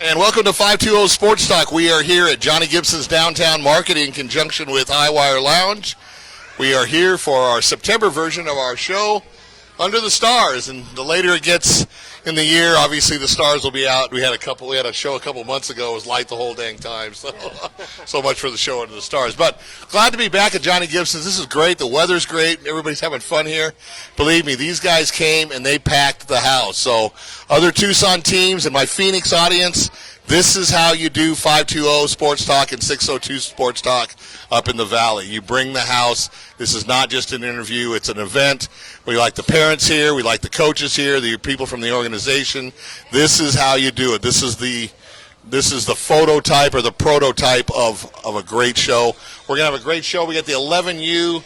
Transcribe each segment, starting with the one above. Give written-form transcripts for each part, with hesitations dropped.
And welcome to 520 Sports Talk. We are here at Johnny Gibsons Downtown Market in conjunction with Highwire Lounge. We are here for our September version of our show, Under the Stars. And the later it gets in the year, obviously the stars will be out. We had a show a couple months ago. It was light the whole dang time. So much for the show Under the Stars. But glad to be back at Johnny Gibson's. This is great. The weather's great. Everybody's having fun here. Believe me, these guys came and they packed the house. So other Tucson teams and my Phoenix audience, this is how you do 520 Sports Talk and 602 Sports Talk up in the Valley. You bring the house. This is not just an interview. It's an event. We like the parents here. We like the coaches here, the people from the organization. This is how you do it. This is the phototype or the prototype of a great show. We're going to have a great show. We got the 11U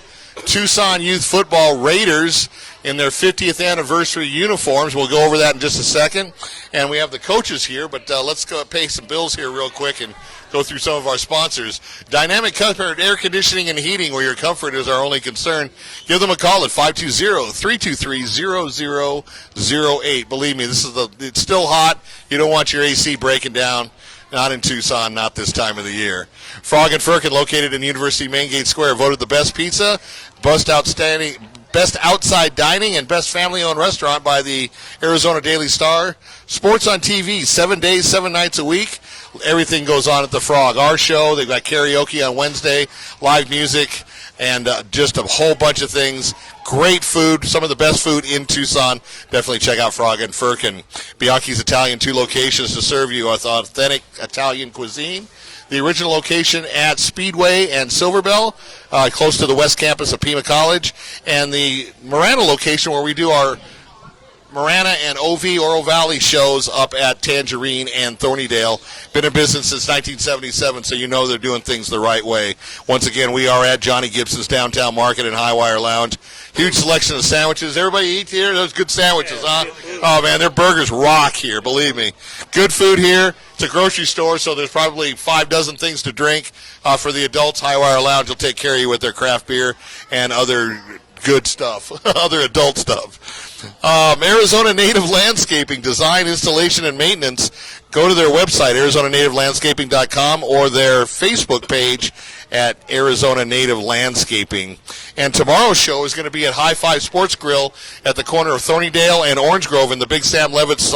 Tucson Youth Football Raiders in their 50th anniversary uniforms. We'll go over that in just a second. And we have the coaches here, but let's go pay some bills here real quick and go through some of our sponsors. Dynamic Comfort Air Conditioning and Heating, where your comfort is our only concern. Give them a call at 520-323-0008. Believe me, it's still hot. You don't want your AC breaking down. Not in Tucson, not this time of the year. Frog and Firkin, located in University Main Gate Square, voted the best pizza, best outside dining, and best family-owned restaurant by the Arizona Daily Star. Sports on TV, 7 days, 7 nights a week. Everything goes on at the Frog. Our show, they've got karaoke on Wednesday, live music, and just a whole bunch of things. Great food, some of the best food in Tucson. Definitely check out Frog and Firkin. Bianchi's Italian, 2 locations to serve you with authentic Italian cuisine. The original location at Speedway and Silverbell, close to the West Campus of Pima College. And the Marana location where we do our Marana and OV Oro Valley shows up at Tangerine and Thornydale. Been in business since 1977, so you know they're doing things the right way. Once again, we are at Johnny Gibson's Downtown Market and Highwire Lounge. Huge selection of sandwiches. Everybody eat here? Those good sandwiches, huh? Oh, man, their burgers rock here, believe me. Good food here. It's a grocery store, so there's probably 5 dozen things to drink. For the adults, Highwire Lounge will take care of you with their craft beer and other good stuff, other adult stuff. Arizona Native Landscaping, design, installation, and maintenance. Go to their website, ArizonaNativeLandscaping.com, or their Facebook page at Arizona Native Landscaping. And tomorrow's show is going to be at High Five Sports Grill at the corner of Thornydale and Orange Grove in the Big Sam Levitt's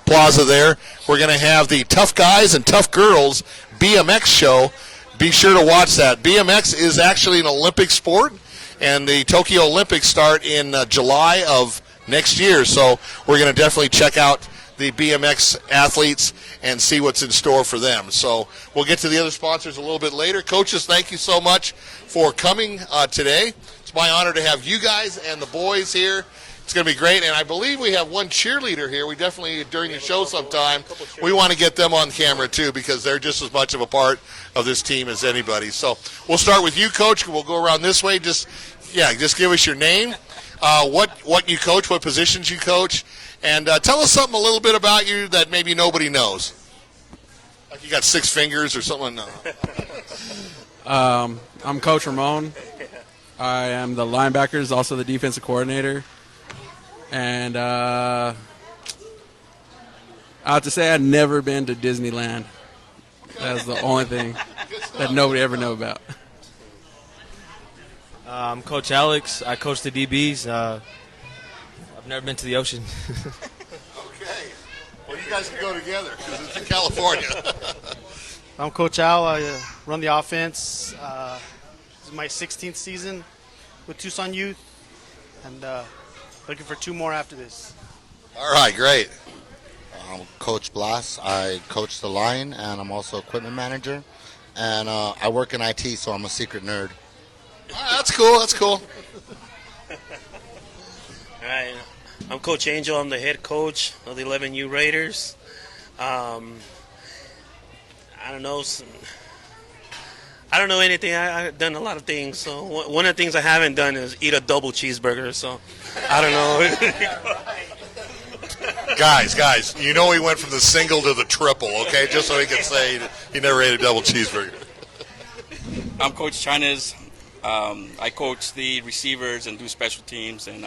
Plaza there. We're going to have the Tough Guys and Tough Girls BMX show. Be sure to watch that. BMX is actually an Olympic sport, and the Tokyo Olympics start in July of next year. So we're going to definitely check out the BMX athletes and see what's in store for them. So we'll get to the other sponsors a little bit later. Coaches, thank you so much for coming today. It's my honor to have you guys and the boys here. It's going to be great, and I believe we have one cheerleader here. We definitely, during the show sometime, we want to get them on camera too, because they're just as much of a part of this team as anybody. So we'll start with you, Coach. We'll go around this way. Just give us your name, what you coach, what positions you coach, and tell us something a little bit about you that maybe nobody knows. Like you got 6 fingers or something. No. I'm Coach Ramon. I am the linebackers, also the defensive coordinator. And I have to say I've never been to Disneyland. That's the only thing that nobody ever know about. I'm Coach Alex. I coach the DBs. I've never been to the ocean. Okay. Well, you guys can go together because it's in California. I'm Coach Al. I run the offense. This is my 16th season with Tucson Youth, and looking for 2 more after this. All right, great. I'm Coach Blas. I coach the line, and I'm also equipment manager. And I work in IT, so I'm a secret nerd. That's cool. That's cool. All right. I'm Coach Angel. I'm the head coach of the 11U Raiders. I don't know. I don't know anything. I've done a lot of things. So one of the things I haven't done is eat a double cheeseburger. So I don't know. Guys, you know he went from the single to the triple, okay? Just so he can say he never ate a double cheeseburger. I'm Coach Chavez. I coach the receivers and do special teams, and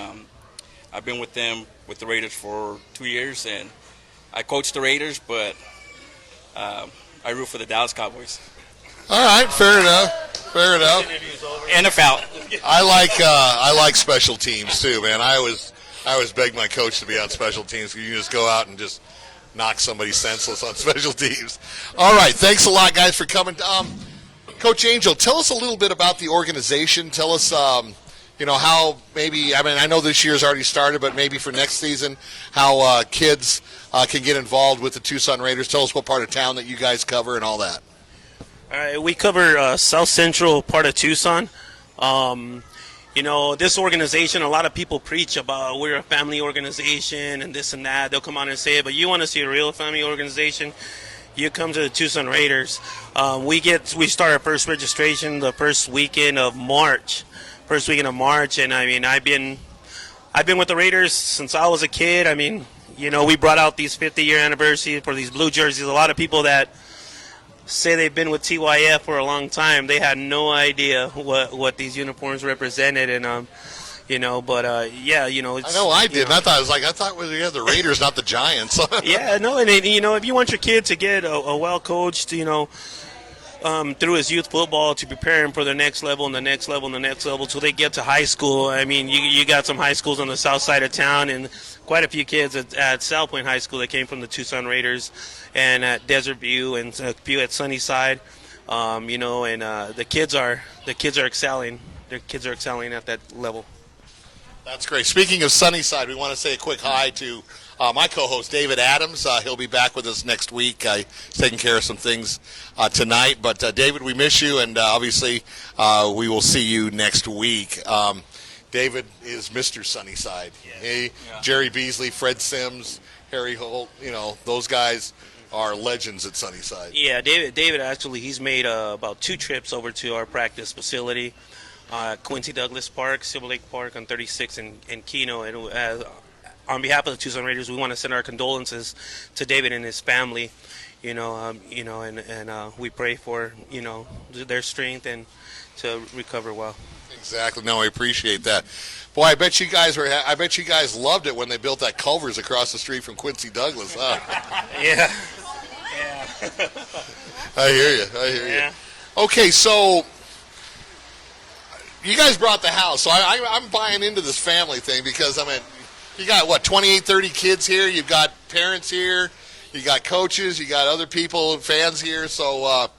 I've been with them with the Raiders for 2 years, and I coach the Raiders, but I root for the Dallas Cowboys. All right, fair enough. Fair enough. NFL. I like special teams too, man. I always beg my coach to be on special teams. You can just go out and just knock somebody senseless on special teams. All right, thanks a lot, guys, for coming. Coach Angel, tell us a little bit about the organization. Tell us, how maybe, I know this year's already started, but maybe for next season, how kids can get involved with the Tucson Raiders. Tell us what part of town that you guys cover and all that. All right, we cover South Central part of Tucson. This organization, a lot of people preach about we're a family organization and this and that. They'll come on and say it, but you want to see a real family organization, you come to the Tucson Raiders. We start our first registration the first weekend of March. And I've been with the Raiders since I was a kid. We brought out these 50-year anniversary for these blue jerseys. A lot of people that say they've been with TYF for a long time, they had no idea what these uniforms represented, and I know I did. I thought we had the Raiders, not the Giants. Yeah, no, and if you want your kid to get a well coached, through his youth football to prepare him for the next level and the next level and the next level till they get to high school. You got some high schools on the south side of town and quite a few kids at South Point High School that came from the Tucson Raiders, and at Desert View and a few at Sunnyside. The kids are excelling. Their kids are excelling at that level. That's great. Speaking of Sunnyside, we want to say a quick hi to my co-host, David Adams. He'll be back with us next week. He's taking care of some things tonight. But, David, we miss you, and obviously we will see you next week. David is Mr. Sunnyside. Yeah. Jerry Beasley, Fred Sims, Harry Holt, those guys are legends at Sunnyside. Yeah, David actually, he's made about 2 trips over to our practice facility. Quincy Douglas Park, Silver Lake Park on 36 and Keno. And on behalf of the Tucson Raiders, we want to send our condolences to David and his family. And we pray for their strength and to recover well. Exactly. No, I appreciate that. Boy, I bet you guys loved it when they built that Culver's across the street from Quincy Douglas, huh? Yeah. I hear you. Yeah. Okay, so you guys brought the house, so I'm buying into this family thing because, you got, 28, 30 kids here? You've got parents here, you got coaches, you got other people, fans here. So,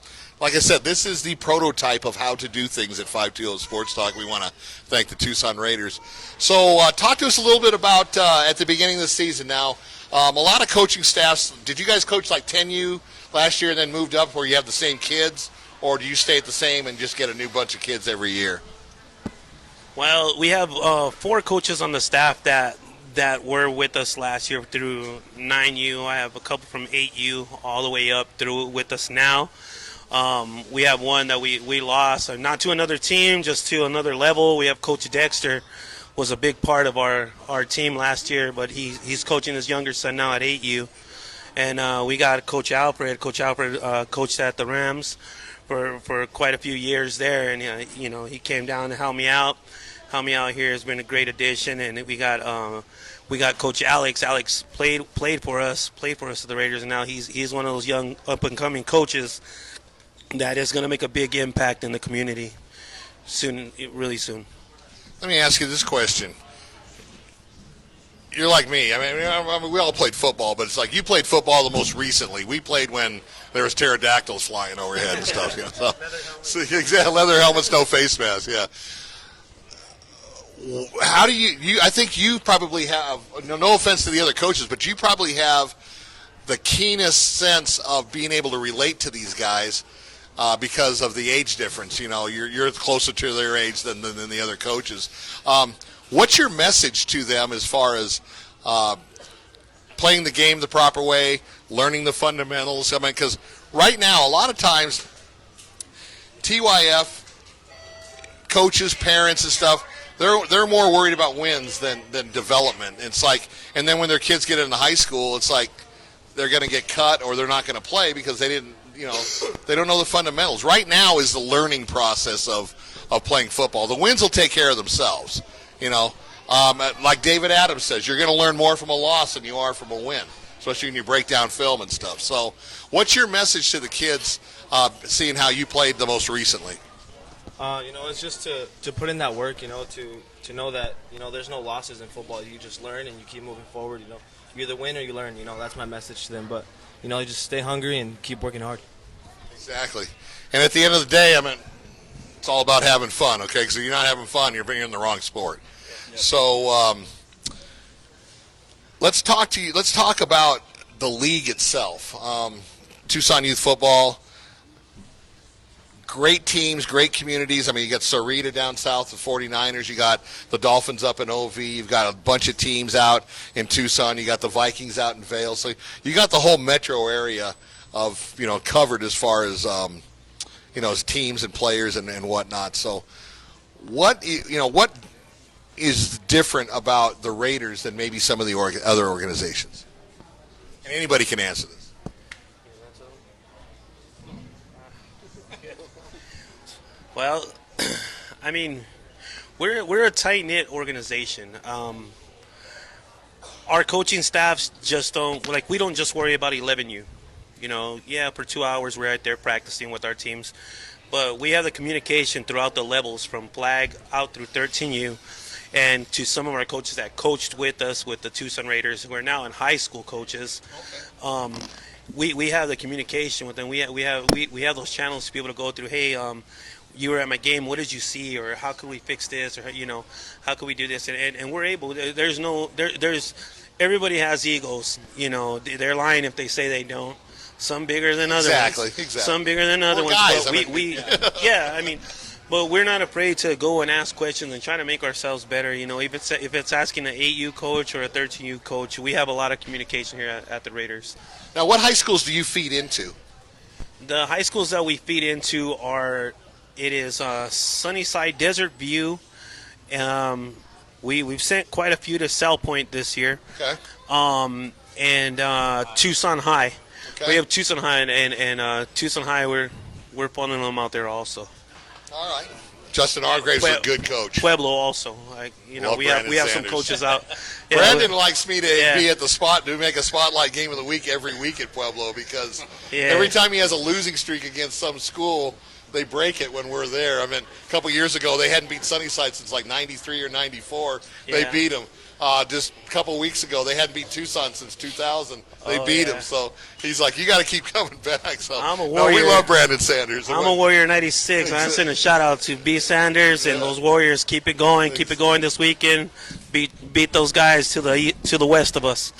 like I said, this is the prototype of how to do things at 520 Sports Talk. We want to thank the Tucson Raiders. So, talk to us a little bit about, at the beginning of the season now, a lot of coaching staffs. Did you guys coach like 10U last year and then moved up where you have the same kids? Or do you stay at the same and just get a new bunch of kids every year? Well, we have 4 coaches on the staff that were with us last year through 9U. I have a couple from 8U all the way up through with us now. We have one that we lost, not to another team, just to another level. We have Coach Dexter, was a big part of our team last year, but he's coaching his younger son now at 8U. And we got Coach Alfred. Coach Alfred coached at the Rams for quite a few years there, and he came down to help me out here. Has been a great addition. And we got Coach Alex. Alex played for us at the Raiders, and now he's one of those young up and coming coaches that is going to make a big impact in the community soon, really soon. Let me ask you this question. You're like me. We all played football, but it's like you played football the most recently. We played when there was pterodactyls flying overhead and stuff. So exactly, leather helmets, no face masks. Yeah. How do you? I think you probably have. No offense to the other coaches, but you probably have the keenest sense of being able to relate to these guys because of the age difference. You're closer to their age than the other coaches. What's your message to them as far as playing the game the proper way, learning the fundamentals? Because right now, a lot of times, TYF coaches, parents, and stuff, they're more worried about wins than development. It's like, and then when their kids get into high school, it's like they're going to get cut or they're not going to play because they didn't, they don't know the fundamentals. Right now is the learning process of playing football. The wins will take care of themselves. Like David Adams says, you're going to learn more from a loss than you are from a win. especially when you break down film and stuff. So, what's your message to the kids, seeing how you played the most recently? It's just to put in that work, to know that, there's no losses in football. You just learn and you keep moving forward, You either win or you learn, that's my message to them. But, just stay hungry and keep working hard. Exactly. And at the end of the day, I mean, it's all about having fun, okay? Because if you're not having fun, you're being in the wrong sport. Yep. So let's talk about the league itself. Tucson Youth Football, great teams, great communities. I mean, you got Sarita down south, the 49ers. You got the Dolphins up in OV. You've got a bunch of teams out in Tucson. You got the Vikings out in Vail. So you got the whole metro area of, covered as far as, as teams and players and whatnot. So what is different about the Raiders than maybe some of the other organizations? And anybody can answer this. Well, I mean, we're a tight-knit organization. Our coaching staffs just we don't just worry about 11U. For 2 hours we're out there practicing with our teams. But we have the communication throughout the levels from flag out through 13U and to some of our coaches that coached with us with the Tucson Raiders who are now in high school coaches. Okay. We have the communication with them. We have those channels to be able to go through, hey, you were at my game, what did you see, or how could we fix this, or how could we do this, and we're able. There's everybody has egos, they're lying if they say they don't. Some bigger than others. Exactly. Some bigger than other ones. Guys, but but we're not afraid to go and ask questions and try to make ourselves better. If it's asking an 8U coach or a 13U coach, we have a lot of communication here at the Raiders. Now, what high schools do you feed into? The high schools that we feed into are. It is Sunnyside, Desert View. We've sent quite a few to South Point this year. Okay. And Tucson High. Okay. We have Tucson High and Tucson High. We're pulling them out there also. All right. Justin Hargrave's a good coach. Pueblo also. We have some coaches out. Brandon likes me to be at the spot to make a spotlight game of the week every week at Pueblo because every time he has a losing streak against some school, they break it when we're there. I mean, a couple years ago, they hadn't beat Sunnyside since like 93 or 94. Yeah. They beat them. Just a couple weeks ago, they hadn't beat Tucson since 2000. They beat them. So he's like, you got to keep coming back. So I'm a Warrior. No, we love Brandon Sanders. I'm a Warrior 96. I send a shout out to B. Sanders and those Warriors. Keep it going. Keep it going this weekend. Beat those guys to the west of us.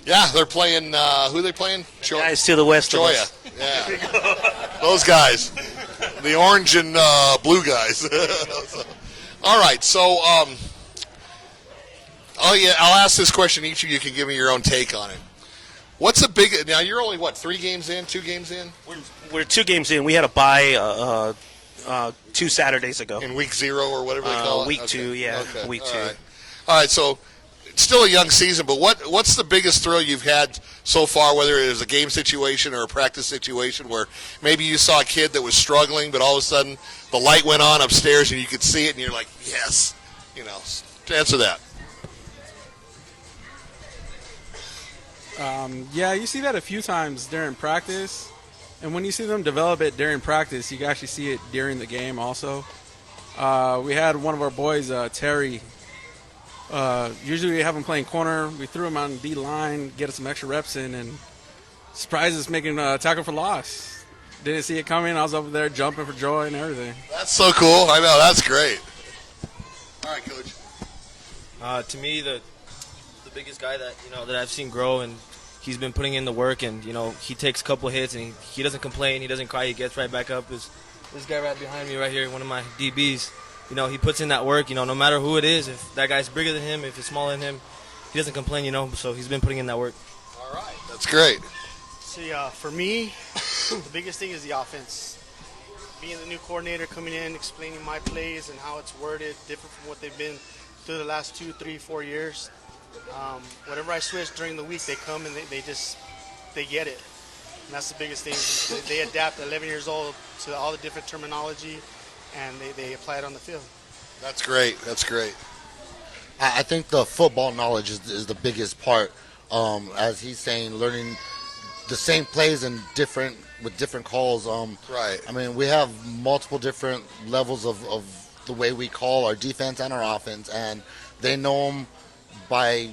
Yeah, they're playing. Who are they playing? Guys to the west of us. Yeah. Those guys. The orange and blue guys. All right, so I'll ask this question. Each of you can give me your own take on it. What's the big? Now you're only 3 games in, 2 games in? We're 2 games in. We had a bye 2 Saturdays ago. In week 0 or whatever they call it. Week 2, yeah. Okay. Week 2. All right, so it's still a young season, but what's the biggest thrill you've had so far, whether it was a game situation or a practice situation where maybe you saw a kid that was struggling, but all of a sudden the light went on upstairs and you could see it and you're like, yes, to answer that. You see that a few times during practice, and when you see them develop it during practice, you can actually see it during the game also. We had one of our boys, Terry. Usually we have him playing corner. We threw him on D-line, get some extra reps in, and surprised us making a tackle for loss. Didn't see it coming. I was over there jumping for joy and everything. That's so cool. I know. That's great. All right, Coach. To me, the biggest guy that I've seen grow, and he's been putting in the work, and he takes a couple hits and he doesn't complain, he doesn't cry, he gets right back up. Is this guy right behind me right here, one of my DBs. He puts in that work. No matter who it is, if that guy's bigger than him, if it's smaller than him, he doesn't complain. So he's been putting in that work. All right, that's great. See, for me, the biggest thing is the offense. Being the new coordinator, coming in, explaining my plays and how it's worded, different from what they've been through the last 2, 3, 4 years. Whatever I switch during the week, they come and they get it. And that's the biggest thing. They adapt 11 years old to all the different terminology, and they apply it on the field. That's great. That's great. I think the football knowledge is the biggest part as he's saying, learning the same plays and with different calls. Right. I mean, we have multiple different levels of the way we call our defense and our offense, and they know them by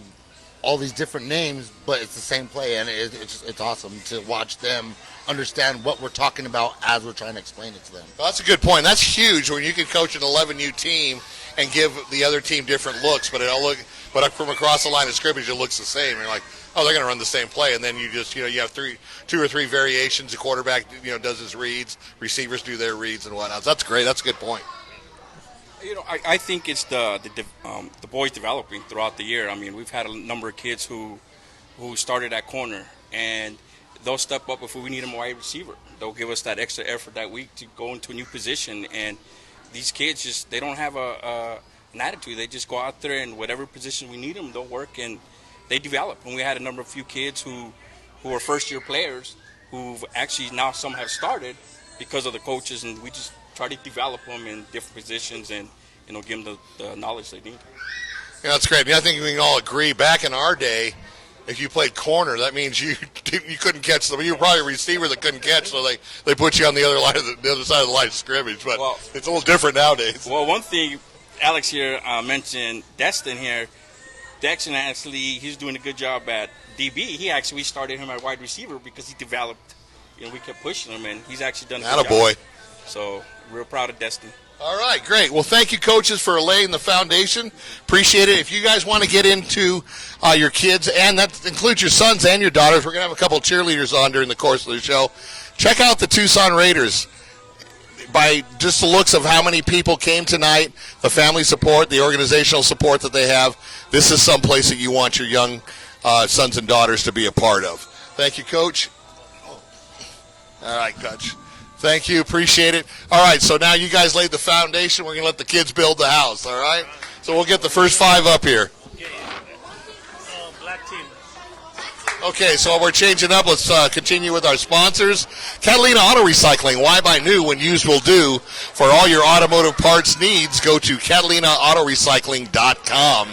all these different names, but it's the same play, and it's awesome to watch them understand what we're talking about as we're trying to explain it to them. Well, that's a good point. That's huge when you can coach an 11U team and give the other team different looks, but from across the line of scrimmage, it looks the same. You're like, oh, they're going to run the same play, and then you just, you have two or three variations. The quarterback, does his reads, receivers do their reads and whatnot. So that's great. That's a good point. I think it's the boys developing throughout the year. I mean, we've had a number of kids who started at corner, and they'll step up if we need them a wide receiver. They'll give us that extra effort that week to go into a new position. And these kids they don't have an attitude. They just go out there, and whatever position we need them, they'll work and they develop. And we had a few kids who are first-year players who've actually now some have started because of the coaches, and we just try to develop them in different positions and give them the knowledge they need. Yeah, that's great. I think we can all agree. Back in our day, if you played corner, that means you couldn't catch them. You were probably a receiver that couldn't catch, so they put you on the other side of the line of scrimmage. But it's a little different nowadays. Well, one thing Alex here mentioned, Destin here. Destin actually, he's doing a good job at DB. We started him at wide receiver because he developed. We kept pushing him, and he's actually done a good job. So real proud of Destin. All right, great. Well, thank you, coaches, for laying the foundation. Appreciate it. If you guys want to get into your kids, and that includes your sons and your daughters, we're going to have a couple of cheerleaders on during the course of the show. Check out the Tucson Raiders. By just the looks of how many people came tonight, the family support, the organizational support that they have, this is some place that you want your young sons and daughters to be a part of. Thank you, Coach. All right, Coach. Thank you. Appreciate it. All right, so now you guys laid the foundation. We're going to let the kids build the house, all right? So we'll get the first 5 up here. Black team. Okay, so we're changing up. Let's continue with our sponsors. Catalina Auto Recycling. Why buy new when used will do? For all your automotive parts needs, go to CatalinaAutoRecycling.com.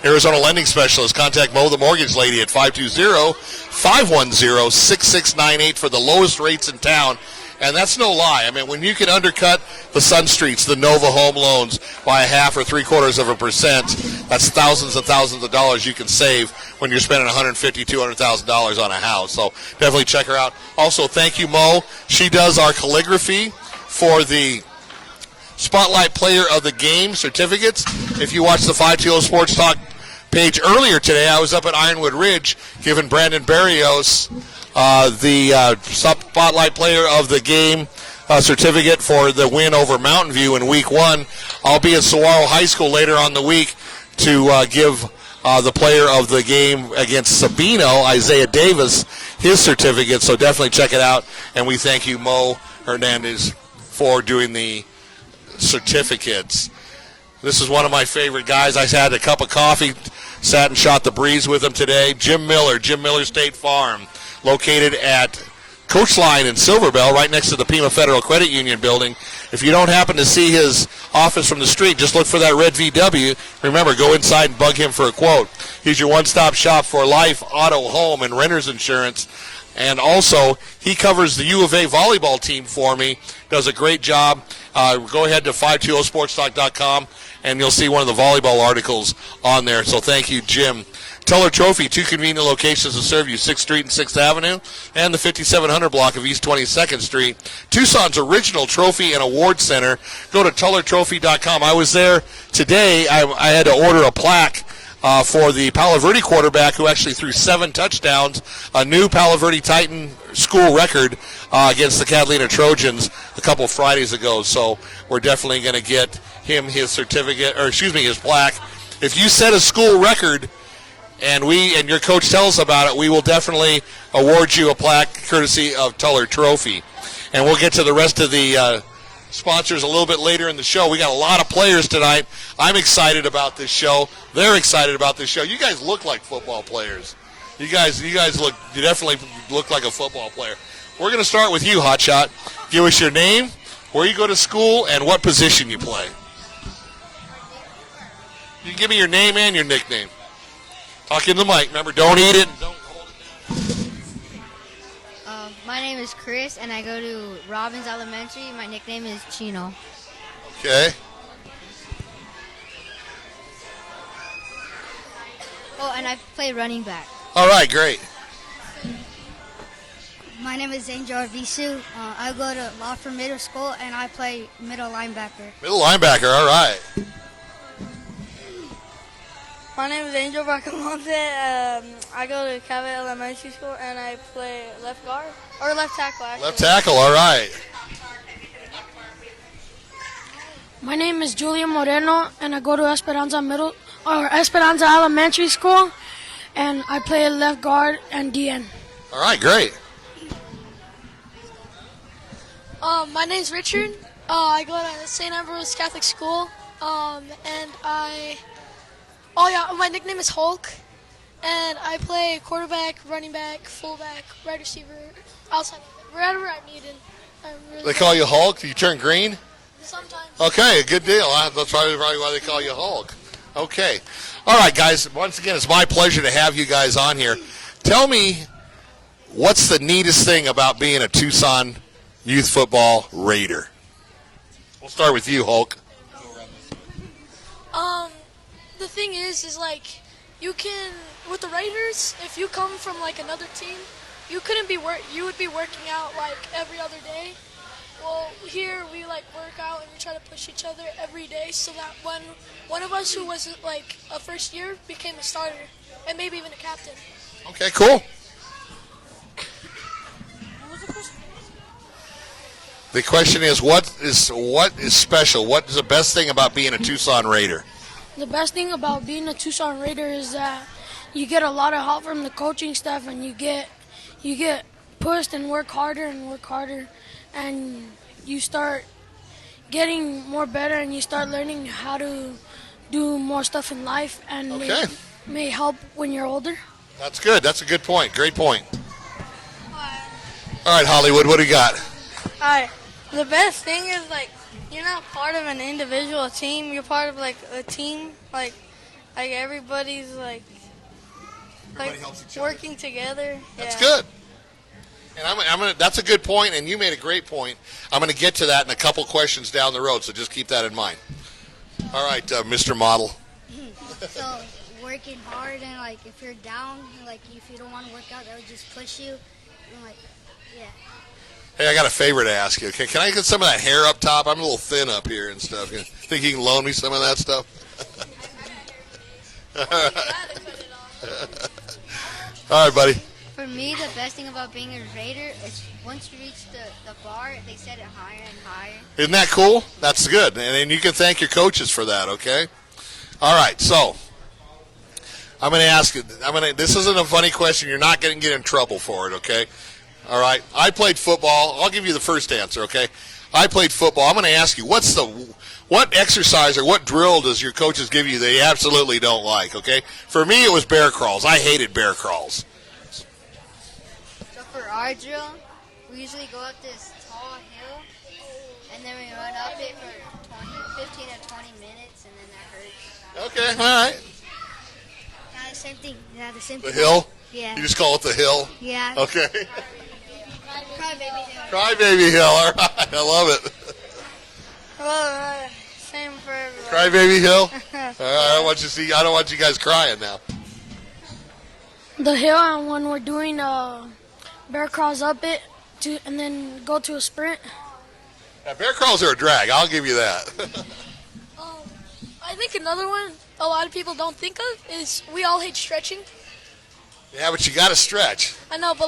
Arizona Lending Specialist. Contact Mo, the mortgage lady, at 520-510-6698 for the lowest rates in town. And that's no lie. I mean, when you can undercut the Sun Streets, the Nova Home Loans by 0.5% or 0.75%, that's thousands and thousands of dollars you can save when you're spending $150,000, $200,000 on a house. So definitely check her out. Also, thank you, Mo. She does our calligraphy for the Spotlight Player of the Game certificates. If you watch the 520 Sports Talk page earlier today, I was up at Ironwood Ridge giving Brandon Barrios the Spotlight Player of the Game certificate for the win over Mountain View in Week 1. I'll be at Saguaro High School later on the week to give the Player of the Game against Sabino, Isaiah Davis, his certificate. So definitely check it out. And we thank you, Mo Hernandez, for doing the certificates. This is one of my favorite guys. I had a cup of coffee, sat and shot the breeze with him today. Jim Miller State Farm, located at Coach Line in Silverbell, right next to the Pima Federal Credit Union building. If you don't happen to see his office from the street, just look for that red VW. Remember, go inside and bug him for a quote. He's your one-stop shop for life, auto, home, and renter's insurance. And also, he covers the U of A volleyball team for me, does a great job. Go ahead to 520sportstalk.com, and you'll see one of the volleyball articles on there. So thank you, Jim. Teller Trophy, 2 convenient locations to serve you, 6th Street and 6th Avenue, and the 5700 block of East 22nd Street. Tucson's original trophy and award center. Go to tellertrophy.com. I was there today. I had to order a plaque for the Palo Verde quarterback who actually threw 7 touchdowns, a new Palo Verde Titan school record against the Catalina Trojans a couple Fridays ago. So we're definitely going to get him his certificate, his plaque. If you set a school record and your coach tells us about it, we will definitely award you a plaque courtesy of Teller Trophy. And we'll get to the rest of the sponsors a little bit later in the show. We got a lot of players tonight. I'm excited about this show. They're excited about this show. You guys look like football players. You definitely look like a football player. We're going to start with you, Hotshot. Give us your name, where you go to school, and what position you play. You can give me your name and your nickname. Talk in the mic. Remember, don't eat it. Don't hold it down. My name is Chris, and I go to Robbins Elementary. My nickname is Chino. Okay. Oh, and I play running back. All right, great. My name is Angel Arvisu. I go to Lawford Middle School, and I play middle linebacker. Middle linebacker, all right. My name is Angel Bracamonte. I go to Cabot Elementary School, and I play left guard or left tackle. Actually. Left tackle, all right. My name is Julia Moreno, and I go to Esperanza Elementary School, and I play left guard and DN. All right, great. My name's Richard. I go to St. Ambrose Catholic School, my nickname is Hulk, and I play quarterback, running back, fullback, wide receiver, outside, wherever I'm needed. They call you Hulk? Do you turn green? Sometimes. Okay, good deal. That's probably why they call you Hulk. Okay. All right, guys. Once again, it's my pleasure to have you guys on here. Tell me, what's the neatest thing about being a Tucson youth football Raider? We'll start with you, Hulk. The thing is like, you can, with the Raiders, if you come from like another team, you would be working out like every other day. Well, here we like work out and we try to push each other every day, so that when one of us who wasn't like a first year became a starter and maybe even a captain. Okay, cool. The question is, what is special? What is the best thing about being a Tucson Raider? The best thing about being a Tucson Raider is that you get a lot of help from the coaching staff, and you get pushed and work harder, and you start getting more better, and you start learning how to do more stuff in life, and Okay. it may help when you're older. That's good. That's a good point. Great point. All right, Hollywood, what do you got? Alright, the best thing is like you're not part of an individual team. You're part of like a team. Like everybody's like helps each other. working together. That's Yeah. good. And I'm gonna. That's a good point, and you made a great point. I'm going to get to that in a couple questions down the road, so just keep that in mind. All right, Mr. Model. So working hard, and like if you're down, like if you don't want to work out, that would just push you. And like, yeah. Hey, I got a favor to ask you. Okay, can I get some of that hair up top? I'm a little thin up here and stuff. You think you can loan me some of that stuff? All right, buddy. For me, the best thing about being a Raider is once you reach the bar, they set it higher and higher. Isn't that cool? That's good. And you can thank your coaches for that, okay? All right, so I'm going to ask you. This isn't a funny question. You're not going to get in trouble for it, okay? All right. I played football. I'll give you the first answer, okay? I played football. I'm going to ask you, what exercise or what drill does your coaches give you that you absolutely don't like, okay? For me, it was bear crawls. I hated bear crawls. So for our drill, we usually go up this tall hill, and then we run up it for 15 or 20 minutes, and then that hurts. Okay, all right. Yeah, the same thing. Yeah, the same The thing. hill? Yeah. You just call it the hill? Yeah. Okay. Cry baby hill. Crybaby hill. All right. I love it. Well, same for everybody. Crybaby hill? All right, I don't want you guys crying now. The hill, and when we're doing bear crawls up it, and then go to a sprint. Yeah, bear crawls are a drag. I'll give you that. I think another one a lot of people don't think of is we all hate stretching. Yeah, but you got to stretch. I know, but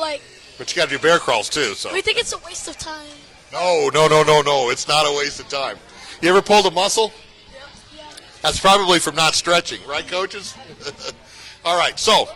But you got to do bear crawls too. So. we think it's a waste of time. No. It's not a waste of time. You ever pulled a muscle? Yeah. That's probably from not stretching, right, coaches? All right. So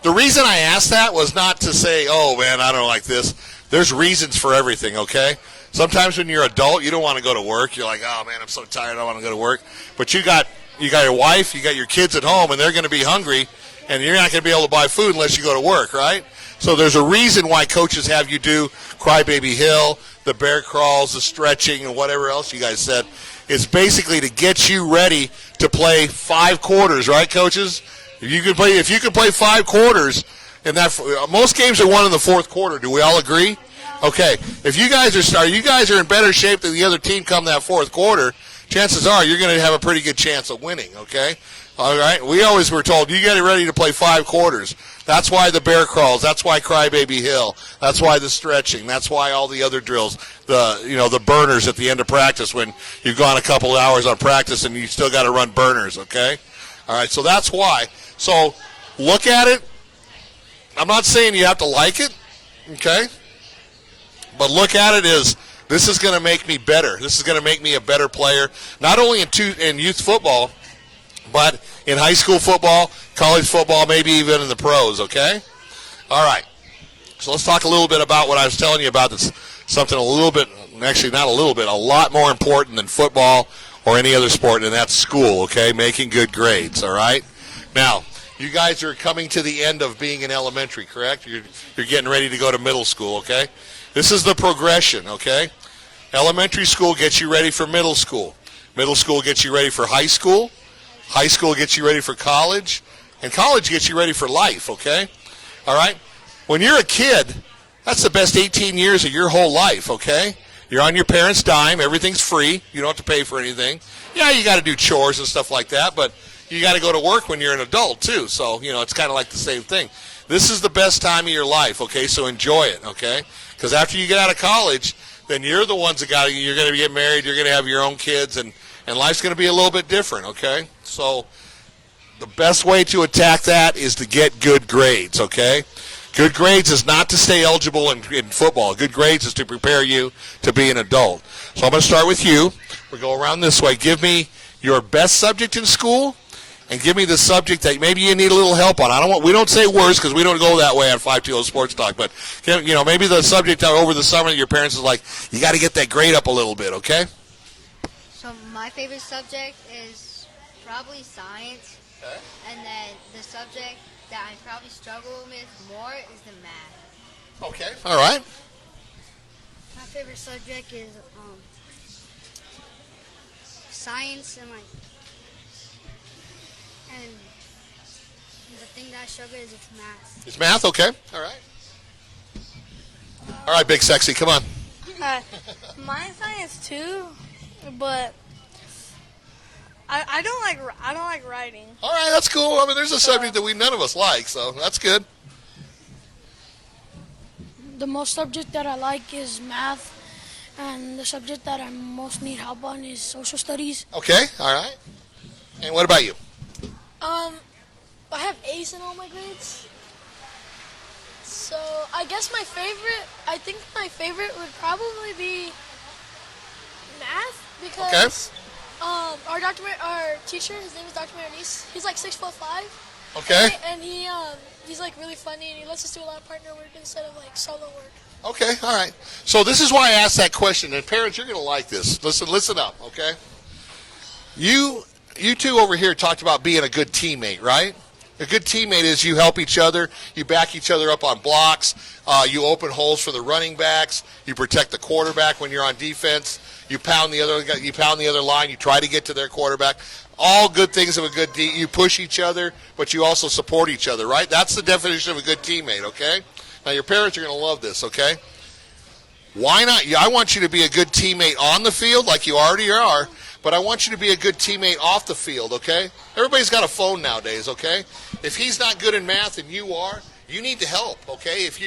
the reason I asked that was not to say, "Oh man, I don't like this." There's reasons for everything. Okay. Sometimes when you're an adult, you don't want to go to work. You're like, "Oh man, I'm so tired. I don't want to go to work." But you got your wife, you got your kids at home, and they're going to be hungry, and you're not going to be able to buy food unless you go to work, right? So there's a reason why coaches have you do Crybaby Hill, the bear crawls, the stretching, and whatever else you guys said. It's basically to get you ready to play 5 quarters, right, coaches? If you could play 5 quarters, and that most games are won in the fourth quarter. Do we all agree? Okay. If you guys are in better shape than the other team come that fourth quarter, chances are you're going to have a pretty good chance of winning. Okay. All right. We always were told you get ready to play 5 quarters. That's why the bear crawls. That's why Crybaby Hill. That's why the stretching. That's why all the other drills. The burners at the end of practice when you've gone a couple of hours on practice and you still got to run burners. Okay. All right. So that's why. So look at it. I'm not saying you have to like it. Okay. But look at it as this is going to make me better. This is going to make me a better player, not only in youth football, but in high school football, college football, maybe even in the pros, okay? All right. So let's talk a little bit about what I was telling you about. That's something a little bit, actually not a little bit, a lot more important than football or any other sport, and that's school, okay? Making good grades, all right? Now, you guys are coming to the end of being in elementary, correct? You're getting ready to go to middle school, okay? This is the progression, okay? Elementary school gets you ready for middle school. Middle school gets you ready for high school. High school gets you ready for college. And college gets you ready for life, okay? All right? When you're a kid, that's the best 18 years of your whole life, okay? You're on your parents' dime. Everything's free. You don't have to pay for anything. Yeah, you got to do chores and stuff like that, but you got to go to work when you're an adult, too. So, it's kind of like the same thing. This is the best time of your life, okay? So enjoy it, okay? Because after you get out of college, then you're the ones that you're going to get married, you're going to have your own kids, and life's going to be a little bit different, okay? So the best way to attack that is to get good grades, okay? Good grades is not to stay eligible in football. Good grades is to prepare you to be an adult. So I'm going to start with you. We'll go around this way. Give me your best subject in school, and give me the subject that maybe you need a little help on. We don't say worst because we don't go that way on 520 Sports Talk, but maybe the subject over the summer that your parents is like, you got to get that grade up a little bit, okay? So my favorite subject is probably science, and then the subject that I probably struggle with more is the math. Okay, all right. My favorite subject is science and and the thing that I struggle is it's math. It's math, okay, all right. All right, Big Sexy, come on. Mine's science too, but I don't like writing. All right, that's cool. I mean, there's a subject that none of us like, so that's good. The most subject that I like is math, and the subject that I most need help on is social studies. Okay, all right. And what about you? I have A's in all my grades. So I guess my favorite would probably be math because our teacher, his name is Dr. Maronese. He's like 6'5". Okay. And he's like really funny, and he lets us do a lot of partner work instead of like solo work. Okay, all right. So this is why I asked that question, and parents, you're going to like this. Listen up, okay? You two over here talked about being a good teammate, right? A good teammate is you help each other, you back each other up on blocks, you open holes for the running backs, you protect the quarterback when you're on defense, you pound the other line, you try to get to their quarterback. All good things of a good team. You push each other, but you also support each other, right? That's the definition of a good teammate, okay? Now your parents are going to love this, okay? Why not? I want you to be a good teammate on the field like you already are, but I want you to be a good teammate off the field, okay? Everybody's got a phone nowadays, okay? If he's not good in math and you are, you need to help, okay? If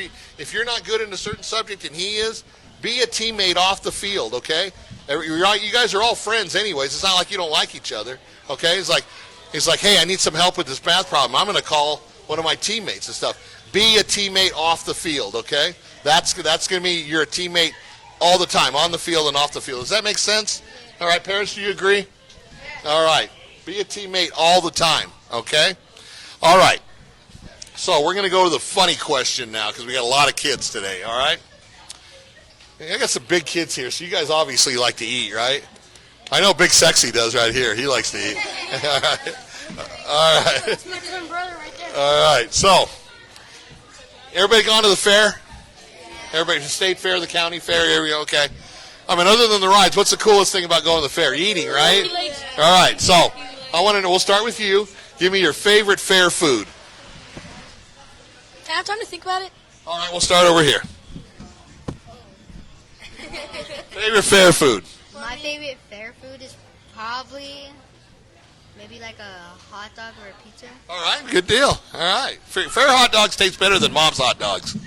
you're not good in a certain subject and he is, be a teammate off the field, okay? You guys are all friends anyways. It's not like you don't like each other, okay? It's like, hey, I need some help with this math problem. I'm going to call one of my teammates and stuff. Be a teammate off the field, okay? That's going to be you're a teammate all the time, on the field and off the field. Does that make sense? All right, parents, do you agree? All right. Be a teammate all the time, okay? All right. So we're going to go to the funny question now because we got a lot of kids today, all right? I got some big kids here, so you guys obviously like to eat, right? I know Big Sexy does right here. He likes to eat. All right. All right. That's my twin brother right there. All right. So, everybody gone to the fair? Everybody, the state fair, the county fair, here we go, okay. I mean, other than the rides, what's the coolest thing about going to the fair? Eating, right? All right. So, I want to know, we'll start with you. Give me your favorite fair food. I have time to think about it. All right, we'll start over here. Favorite fair food. My favorite fair food is probably maybe like a hot dog or a pizza. All right, good deal. All right. Fair hot dogs taste better than mom's hot dogs.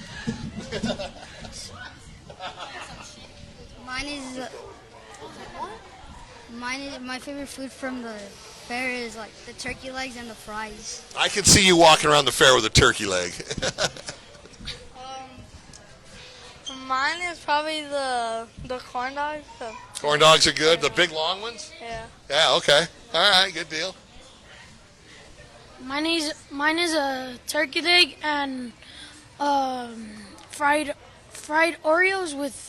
Mine is my favorite food from the fair is like the turkey legs and the fries. I can see you walking around the fair with a turkey leg. Mine is probably the corn dogs. Corn dogs are good. The big long ones? Yeah. Yeah, okay. All right, good deal. Mine is a turkey leg and fried Oreos with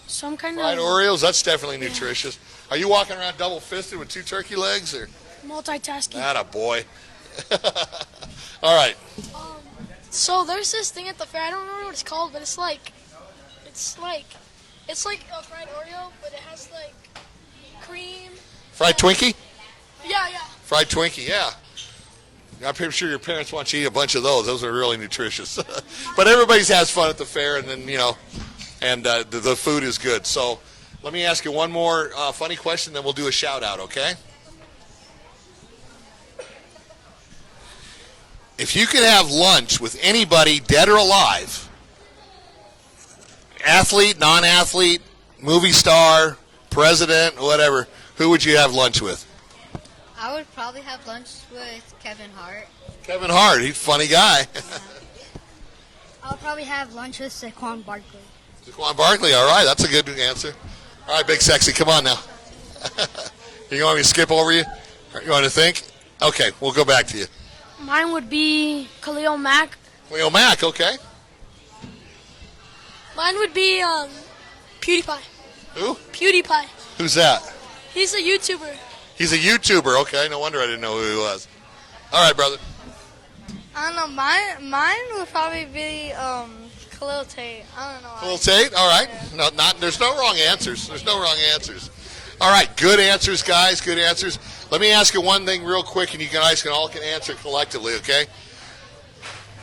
some kind Fried of Oreos, that's definitely nutritious. Are you walking around double-fisted with 2 turkey legs? Or multitasking. Atta boy. All right. So there's this thing at the fair. I don't remember what it's called, but it's like a fried Oreo, but it has like cream. Fried Twinkie? Yeah. Fried Twinkie, yeah. I'm pretty sure your parents want you to eat a bunch of those. Those are really nutritious. But everybody has fun at the fair, and then, and the food is good. So let me ask you one more funny question, then we'll do a shout-out, okay? If you could have lunch with anybody, dead or alive, athlete, non-athlete, movie star, president, whatever, who would you have lunch with? I would probably have lunch with Kevin Hart. Kevin Hart, he's a funny guy. I'll probably have lunch with Saquon Barkley. Saquon Barkley, all right, that's a good answer. All right, Big Sexy, come on now. You want me to skip over you? Or you want to think? Okay, we'll go back to you. Mine would be Khalil Mack. Khalil Mack, okay. Mine would be PewDiePie. Who? PewDiePie. Who's that? He's a YouTuber. He's a YouTuber, okay. No wonder I didn't know who he was. All right, brother. I don't know. Mine would probably be Khalil Tate. I don't know. Khalil Tate, all right. No, there's no wrong answers. There's no wrong answers. All right, good answers, guys, good answers. Let me ask you one thing real quick, and you guys can all answer collectively, okay?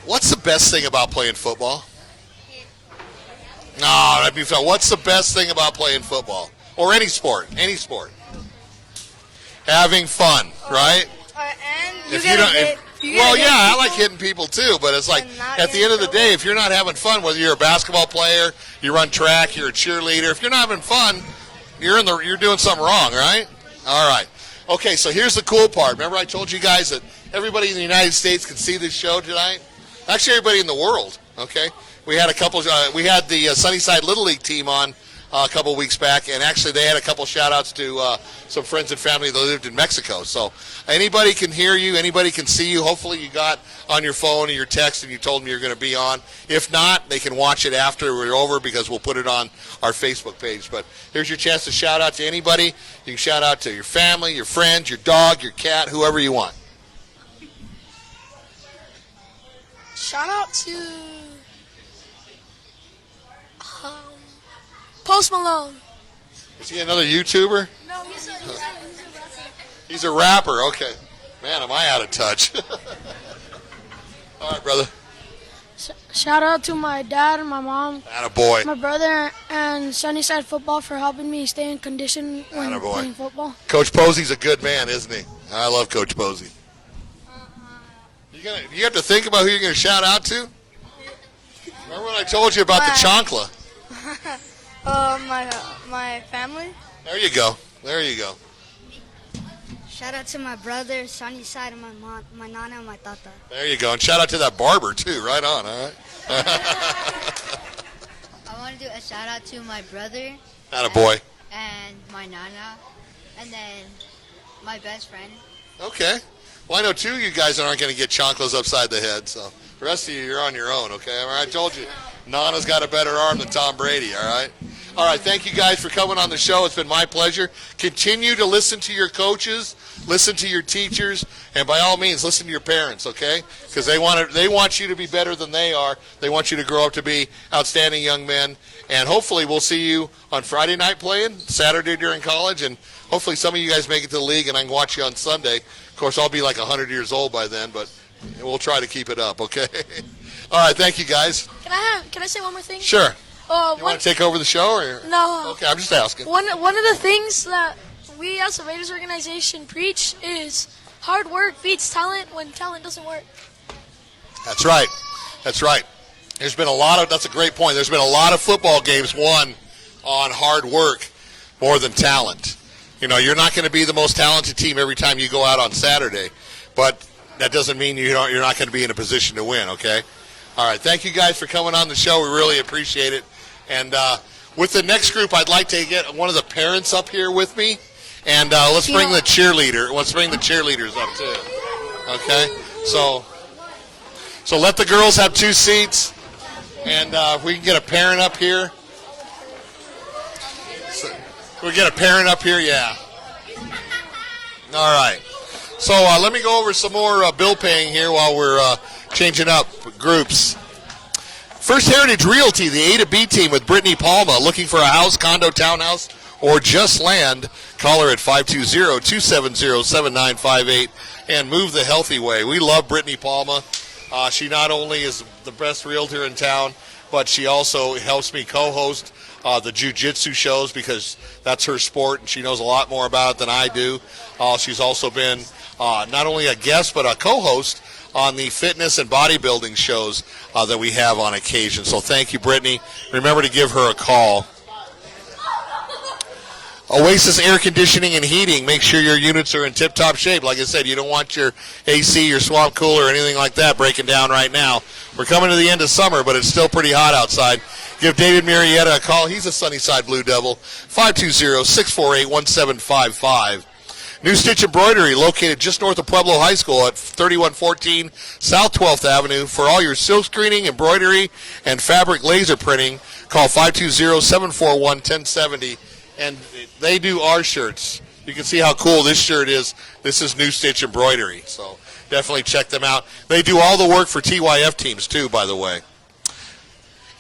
What's the best thing about playing football? No, that'd be fun. What's the best thing about playing football? Or any sport, any sport? Having fun, right? And If you don't, well, yeah, I like hitting people too, but it's like at the end of the day, if you're not having fun, whether you're a basketball player, you run track, you're a cheerleader, if you're not having fun, you're doing something wrong, right? All right. Okay, so here's the cool part. Remember I told you guys that everybody in the United States can see this show tonight? Actually, everybody in the world, okay? We had we had the Sunnyside Little League team on a couple weeks back, and actually they had a couple shout-outs to some friends and family that lived in Mexico. So anybody can hear you, anybody can see you. Hopefully you got on your phone or your text and you told them you're going to be on. If not, they can watch it after we're over because we'll put it on our Facebook page. But here's your chance to shout out to anybody. You can shout out to your family, your friends, your dog, your cat, whoever you want. Shout out to Post Malone. Is he another YouTuber? No, he's a rapper. He's a rapper, okay. Man, am I out of touch. All right, brother. Shout out to my dad and my mom, Attaboy. my brother, and Sunnyside Football for helping me stay in condition when Attaboy. playing football. Coach Posey's a good man, isn't he? I love Coach Posey. You have to think about who you're going to shout out to? Remember when I told you about the chancla? My family. There you go. There you go. Shout out to my brother, Sunnyside, and my mom, my nana, and my tata. There you go. And shout out to that barber, too. Right on, all right? I want to do a shout out to my brother. Attaboy. And my nana, and then my best friend. Okay. Well, I know two of you guys aren't going to get chanclas upside the head, so the rest of you, you're on your own, okay? I told you, Nana's got a better arm than Tom Brady, all right? All right, thank you guys for coming on the show. It's been my pleasure. Continue to listen to your coaches, listen to your teachers, and by all means, listen to your parents, okay? Because they want you to be better than they are. They want you to grow up to be outstanding young men. And hopefully we'll see you on Friday night playing, Saturday during college, and hopefully some of you guys make it to the league and I can watch you on Sunday. Of course, I'll be like 100 years old by then, but we'll try to keep it up, okay? All right, thank you guys. Can I say one more thing? Sure. You want to take over the show? Or? No. Okay, I'm just asking. One of the things that we as the Raiders organization preach is hard work beats talent when talent doesn't work. That's right. That's right. There's been that's a great point. There's been a lot of football games won on hard work more than talent. You know, you're not going to be the most talented team every time you go out on Saturday, but that doesn't mean you're not going to be in a position to win, okay? All right, thank you guys for coming on the show. We really appreciate it. And with the next group, I'd like to get one of the parents up here with me. And let's bring the cheerleader. Let's bring the cheerleaders up, too. Okay? So let the girls have 2 seats. And if we can get a parent up here. We get a parent up here, yeah. All right. So let me go over some more bill paying here while we're changing up groups. First Heritage Realty, the A to B team with Brittany Palma, looking for a house, condo, townhouse, or just land. Call her at 520-270-7958 and move the healthy way. We love Brittany Palma. She not only is the best realtor in town, but she also helps me co-host the jiu-jitsu shows because that's her sport, and she knows a lot more about it than I do. She's also been not only a guest, but a co-host on the fitness and bodybuilding shows that we have on occasion. So thank you, Brittany. Remember to give her a call. Oasis Air Conditioning and Heating. Make sure your units are in tip-top shape. Like I said, you don't want your AC, your swamp cooler, or anything like that breaking down right now. We're coming to the end of summer, but it's still pretty hot outside. Give David Marietta a call. He's a Sunnyside Blue Devil. 520-648-1755. New Stitch Embroidery, located just north of Pueblo High School at 3114 South 12th Avenue. For all your silk screening, embroidery, and fabric laser printing, call 520-741-1070. And they do our shirts. You can see how cool this shirt is. This is New Stitch Embroidery, so definitely check them out. They do all the work for TYF teams, too, by the way.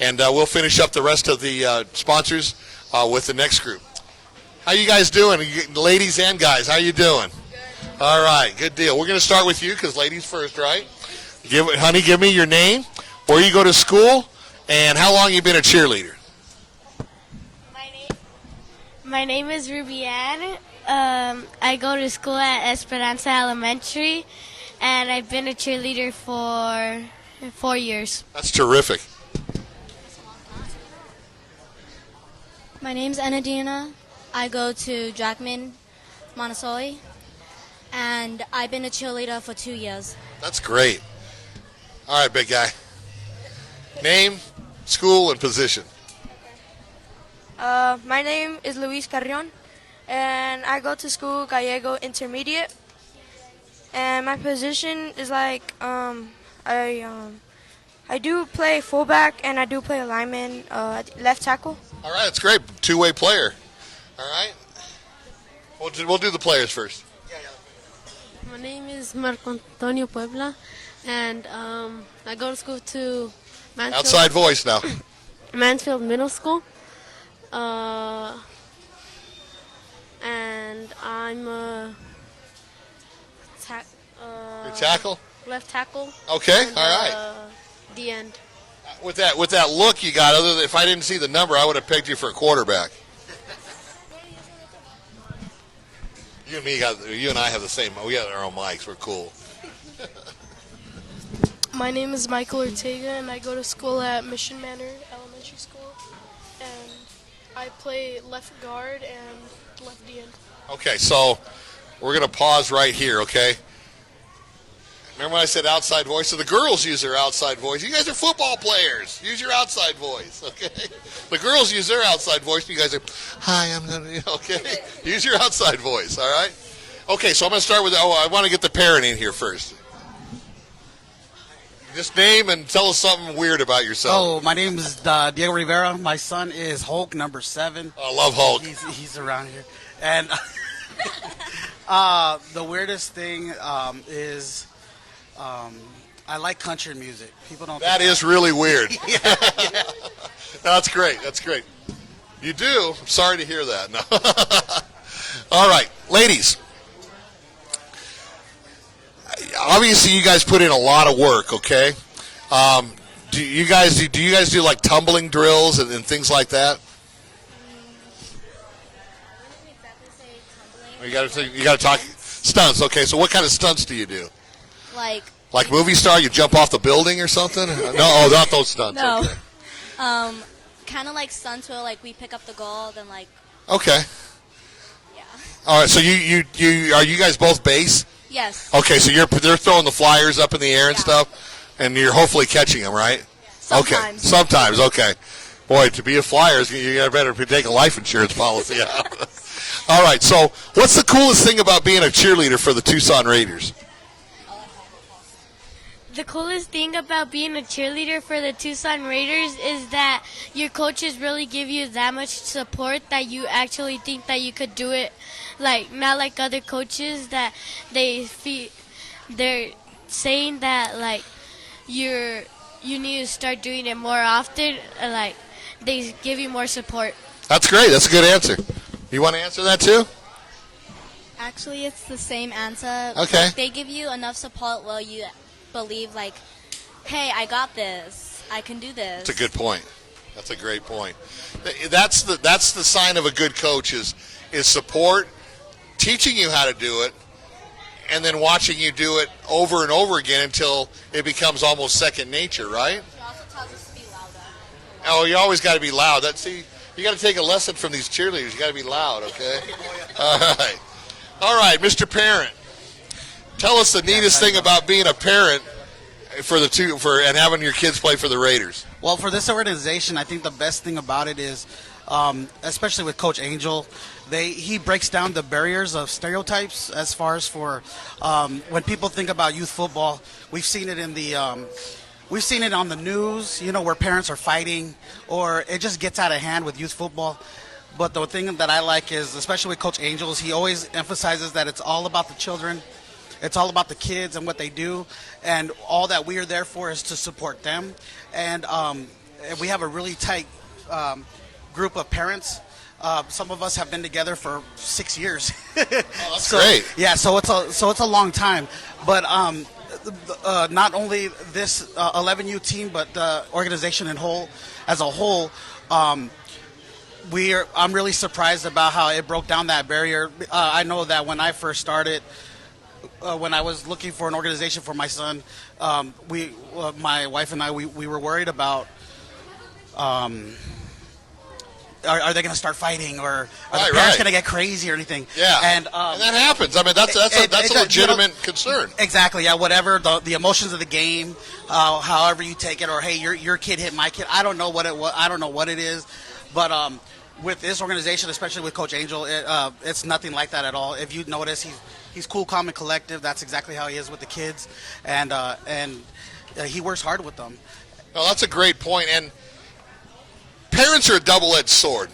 And we'll finish up the rest of the sponsors with the next group. How you guys doing, ladies and guys? How you doing? Good. All right, good deal. We're going to start with you because ladies first, right? Honey, give me your name, where you go to school, and how long you been a cheerleader. My name is Ruby Ann. I go to school at Esperanza Elementary, and I've been a cheerleader for 4 years. That's terrific. My name's Enadina. I go to Jackman Montessori, and I've been a cheerleader for 2 years. That's great. All right, big guy. Name, school, and position. My name is Luis Carrion, and I go to school Gallego Intermediate. And my position is like I do play fullback and I do play lineman, left tackle. All right, that's great. Two-way player. All right. We'll do the players first. My name is Marco Antonio Puebla, and I go to school to Mansfield. Outside voice now. Mansfield Middle School. And I'm a your tackle? Left tackle. Okay, and, all right. The end. With that look you got, other than if I didn't see the number, I would have picked you for a quarterback. You and I have the same. We have our own mics. We're cool. My name is Michael Ortega, and I go to school at Mission Manor Elementary School, and I play left guard and left end. Okay, so we're going to pause right here, okay? Remember when I said outside voice? So the girls use their outside voice. You guys are football players. Use your outside voice, okay? The girls use their outside voice. You guys are, hi, I'm going to, okay? Use your outside voice, all right? Okay, so I'm going to start with, I want to get the parent in here first. Just name and tell us something weird about yourself. Oh, my name is Diego Rivera. My son is Hulk, number 7. I love Hulk. He's around here. And the weirdest thing is I like country music. People don't. That is really weird. Yeah. That's great. That's great. You do? I'm sorry to hear that. No. All right, ladies. Obviously, you guys put in a lot of work. Okay. Do you guys do like tumbling drills and things like that? You got to talk stunts. Okay, so what kind of stunts do you do? Like movie star, you jump off the building or something? No, not those stunts. no, Okay. kind of like stunts where like we pick up the goal, then like Okay. yeah. All right. So you are you guys both base? Yes. Okay. So they're throwing the flyers up in the air and stuff, and you're hopefully catching them, right? Sometimes. Okay. Sometimes. Okay. Boy, to be a Flyers, you better take a life insurance policy out. All right. So what's the coolest thing about being a cheerleader for the Tucson Raiders? The coolest thing about being a cheerleader for the Tucson Raiders is that your coaches really give you that much support that you actually think that you could do it. Like, not like other coaches that they're saying that, like, you need to start doing it more often. Like, they give you more support. That's great. That's a good answer. You want to answer that too? Actually, it's the same answer. Okay. They give you enough support where you believe like, hey, I got this. I can do this. That's a good point. That's a great point. That's the sign of a good coach is support, teaching you how to do it, and then watching you do it over and over again until it becomes almost second nature, right? She also tells us to be louder. Oh, you always got to be loud. You got to take a lesson from these cheerleaders. You got to be loud, okay? All right, Mr. Parent. Tell us the neatest thing about being a parent and having your kids play for the Raiders. Well, for this organization, I think the best thing about it is, especially with Coach Angel, he breaks down the barriers of stereotypes as far as for when people think about youth football. We've seen it we've seen it on the news, where parents are fighting, or it just gets out of hand with youth football. But the thing that I like is, especially with Coach Angels, he always emphasizes that it's all about the children. It's all about the kids and what they do, and all that we are there for is to support them. And we have a really tight group of parents. Some of us have been together for 6 years. Oh, that's great. Yeah, so it's a long time. But not only this 11U team, but the organization as a whole. I'm really surprised about how it broke down that barrier. I know that when I first started. When I was looking for an organization for my son, my wife and I, we were worried about are they going to start fighting, or are the parents going to get crazy or anything? Yeah, and that happens. I mean, that's a legitimate concern. Exactly. Yeah. Whatever the emotions of the game, however you take it, or hey, your kid hit my kid. I don't know what it is, but with this organization, especially with Coach Angel, it's nothing like that at all. If you notice, he's cool, calm, and collective. That's exactly how he is with the kids, and he works hard with them. Well, that's a great point. And parents are a double-edged sword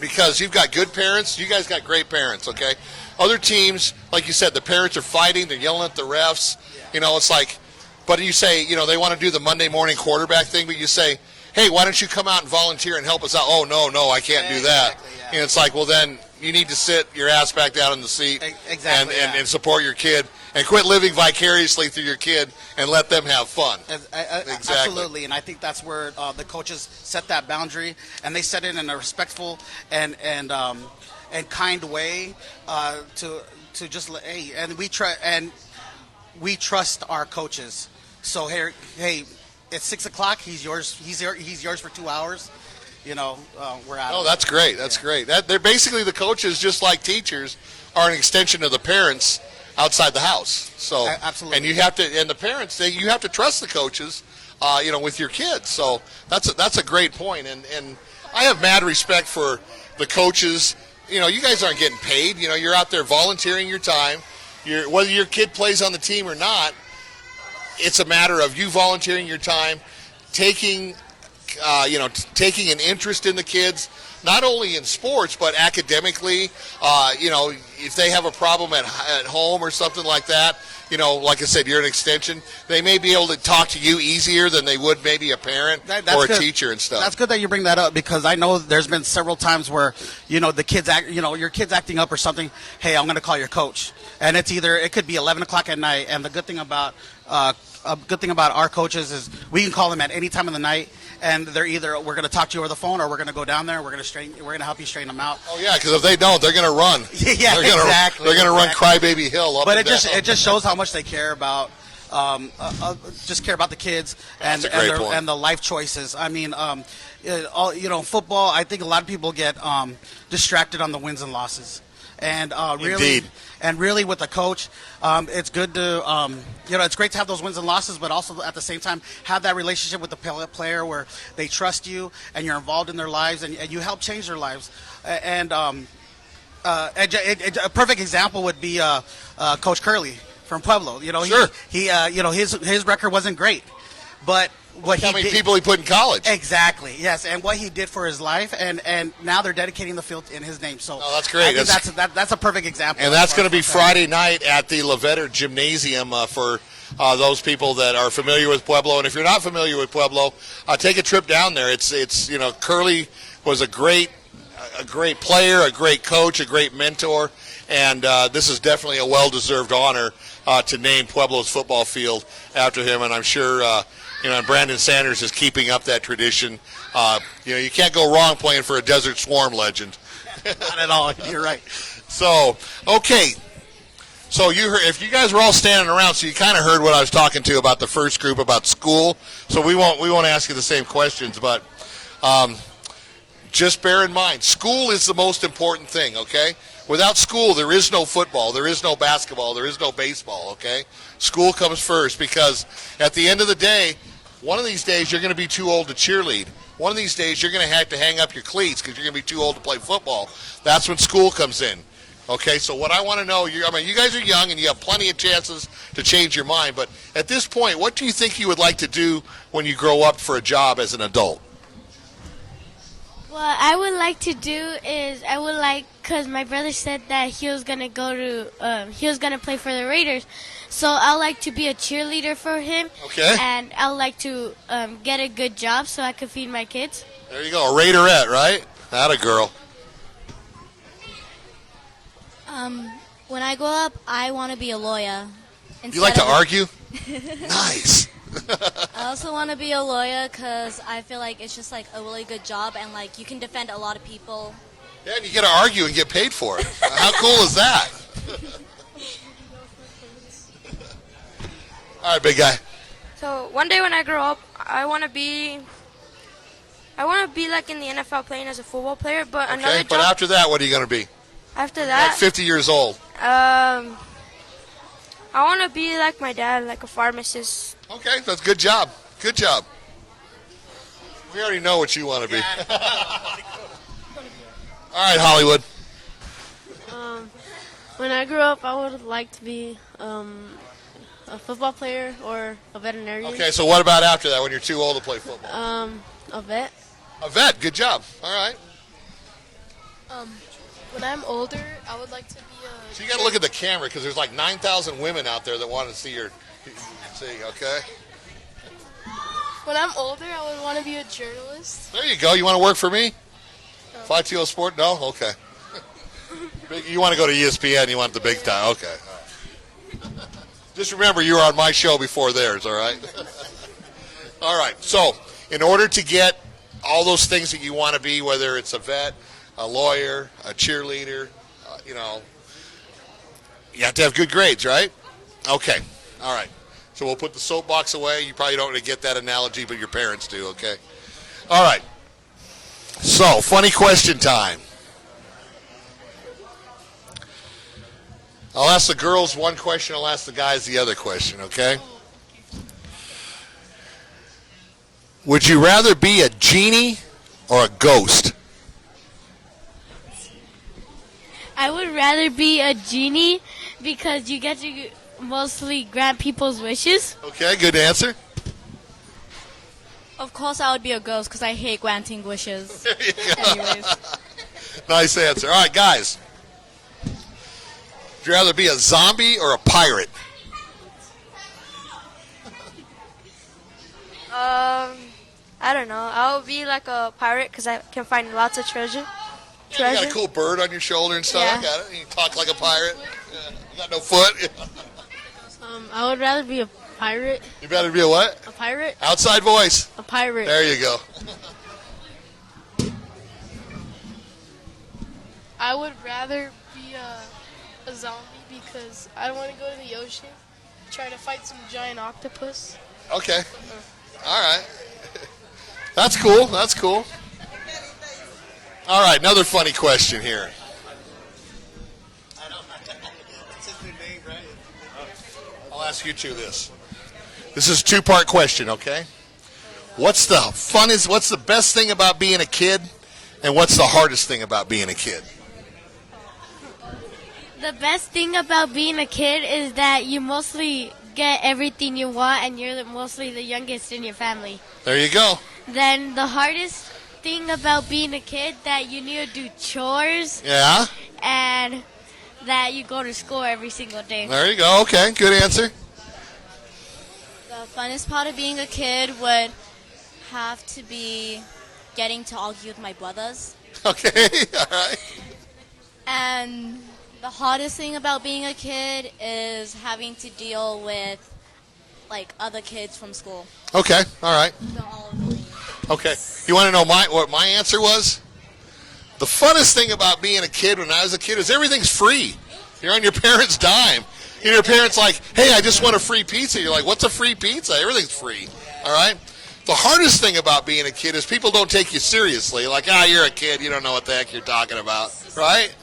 because you've got good parents. You guys got great parents, okay? Other teams, like you said, the parents are fighting. They're yelling at the refs. It's like, but you say, they want to do the Monday morning quarterback thing, but you say, hey, why don't you come out and volunteer and help us out? Oh, no, I can't do that. Yeah. It's like, well, then you need to sit your ass back down in the seat and support your kid and quit living vicariously through your kid and let them have fun. Exactly. Absolutely, and I think that's where the coaches set that boundary, and they set it in a respectful and kind way to just hey, and we trust our coaches. So hey. It's 6 o'clock. He's yours. He's yours for 2 hours. We're out. Oh, that's great. That's great. They're basically the coaches, just like teachers, are an extension of the parents outside the house. So absolutely. And the parents, you have to trust the coaches, with your kids. So that's a great point. And I have mad respect for the coaches. You guys aren't getting paid. You're out there volunteering your time. Whether your kid plays on the team or not. it's a matter of you volunteering your time, taking taking an interest in the kids, not only in sports but academically. If they have a problem at home or something like that, like I said, you're an extension. They may be able to talk to you easier than they would maybe a parent or a teacher and stuff. That's good that you bring that up, because I know there's been several times where, the kids your kid's acting up or something. Hey, I'm going to call your coach, and it could be 11 o'clock at night. And the good thing about our coaches is we can call them at any time of the night, and they're either we're going to talk to you over the phone or we're going to go down there. We're going to help you straighten them out. Oh yeah, because if they don't, they're going to run. Yeah, exactly. They're going to run Crybaby Hill up. But and it just shows how much they care about. Just care about the kids and the life choices. I mean, football. I think a lot of people get distracted on the wins and losses, and really with a coach, it's good to it's great to have those wins and losses, but also at the same time have that relationship with the player where they trust you and you're involved in their lives and you help change their lives. And a perfect example would be Coach Curley from Pueblo. Sure. His record wasn't great, but how many people he put in college? Exactly. Yes, and what he did for his life, and now they're dedicating the field in his name. So that's great. That's a perfect example. And that's going to be Friday night at the Levetter Gymnasium for those people that are familiar with Pueblo. And if you're not familiar with Pueblo, take a trip down there. It's Curley was a great player, a great coach, a great mentor, and this is definitely a well-deserved honor to name Pueblo's football field after him. And I'm sure and Brandon Sanders is keeping up that tradition. You can't go wrong playing for a Desert Swarm legend. Not at all. You're right. So, okay. So if you guys were all standing around, so you kind of heard what I was talking to about the first group about school. So we won't ask you the same questions, but just bear in mind, school is the most important thing. Okay. Without school, there is no football, there is no basketball, there is no baseball. Okay. School comes first, because at the end of the day, one of these days you're going to be too old to cheerlead. One of these days you're going to have to hang up your cleats because you're going to be too old to play football. That's when school comes in. Okay, so what I want to know, you guys are young and you have plenty of chances to change your mind, but at this point, what do you think you would like to do when you grow up for a job as an adult? What I would like to do is because my brother said that he was going to play for the Raiders. So I like to be a cheerleader for him. Okay. And I like to get a good job so I can feed my kids. There you go, a Raiderette, right? Atta girl. When I grow up, I want to be a lawyer. You like to argue? Nice. I also want to be a lawyer because I feel like it's just like a really good job, and like you can defend a lot of people. Yeah, and you get to argue and get paid for it. How cool is that? All right, big guy. So one day when I grow up, I want to be like in the NFL playing as a football player. But another job. But after that, what are you going to be? After that, like 50 years old. I want to be like my dad, like a pharmacist. Okay, that's a good job. Good job. We already know what you want to be. All right, Hollywood. When I grew up, I would like to be a football player or a veterinarian. Okay, so what about after that when you're too old to play football? A vet. A vet, good job. All right. When I'm older, I would like to be a... So you got to look at the camera because there's like 9,000 women out there that want to see your... okay? When I'm older, I would want to be a journalist. There you go. You want to work for me? 520 Sport? No? Okay. You want to go to ESPN, you want the big time. Okay. All right. Just remember, you were on my show before theirs, all right? All right. So, in order to get all those things that you want to be, whether it's a vet, a lawyer, a cheerleader, you have to have good grades, right? Okay. All right. So we'll put the soapbox away. You probably don't really get that analogy, but your parents do, okay? All right. So, funny question time. I'll ask the girls one question, I'll ask the guys the other question, okay? Would you rather be a genie or a ghost? I would rather be a genie because you get to mostly grant people's wishes. Okay, good answer. Of course, I would be a ghost because I hate granting wishes. There you go. Anyways. Nice answer. All right, guys. Would you rather be a zombie or a pirate? I don't know. I'll be like a pirate because I can find lots of treasure. Yeah, you got a cool bird on your shoulder and stuff. Yeah. I got it. You talk like a pirate. Yeah. You got no foot. I would rather be a pirate. You'd rather be a what? A pirate? Outside voice. A pirate. There you go. I would rather be a zombie because I don't want to go to the ocean, try to fight some giant octopus. Okay. All right. That's cool. That's cool. All right, another funny question here. I'll ask you two this. This is a two-part question, okay? What's the best thing about being a kid, and what's the hardest thing about being a kid? The best thing about being a kid is that you mostly get everything you want, and you're mostly the youngest in your family. There you go. Then the hardest thing about being a kid that you need to do chores. Yeah. And that you go to school every single day. There you go. Okay, good answer. The funnest part of being a kid would have to be getting to argue with my brothers. Okay, all right. And the hardest thing about being a kid is having to deal with like other kids from school. Okay, all right. Okay, you want to know what my answer was? The funnest thing about being a kid when I was a kid is everything's free. You're on your parents' dime. Your parents like, hey, I just want a free pizza. You're like, what's a free pizza? Everything's free. All right? The hardest thing about being a kid is people don't take you seriously. Like, you're a kid. You don't know what the heck you're talking about. Right?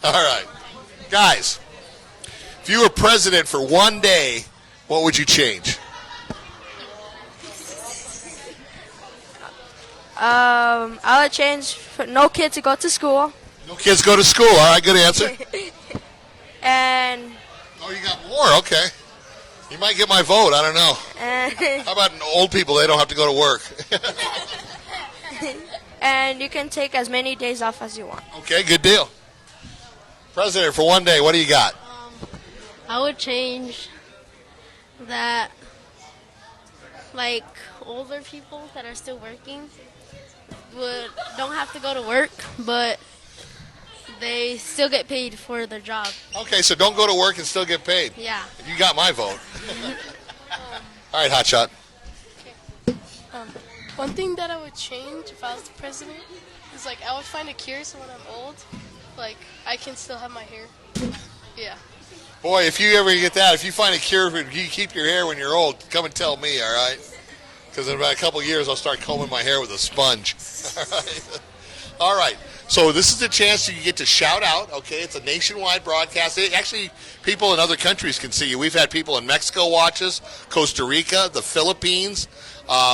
All right. Guys, if you were president for one day, what would you change? I would change for no kids to go to school. No kids go to school. All right, good answer. And Oh, you got more? Okay. You might get my vote. I don't know. How about old people? They don't have to go to work. and you can take as many days off as you want. Okay, good deal. President, for one day, what do you got? I would change that, like, older people that are still working don't have to go to work, but they still get paid for their job. Okay, so don't go to work and still get paid. Yeah. You got my vote. All right, Hotshot. One thing that I would change if I was the president is like I would find a cure so when I'm old, like I can still have my hair. Yeah. Boy, if you ever get that, if you find a cure for you keep your hair when you're old, come and tell me, all right? Because in about a couple of years, I'll start combing my hair with a sponge. All right. All right. So this is a chance you get to shout out, okay? It's a nationwide broadcast. Actually, people in other countries can see you. We've had people in Mexico watch us, Costa Rica, the Philippines.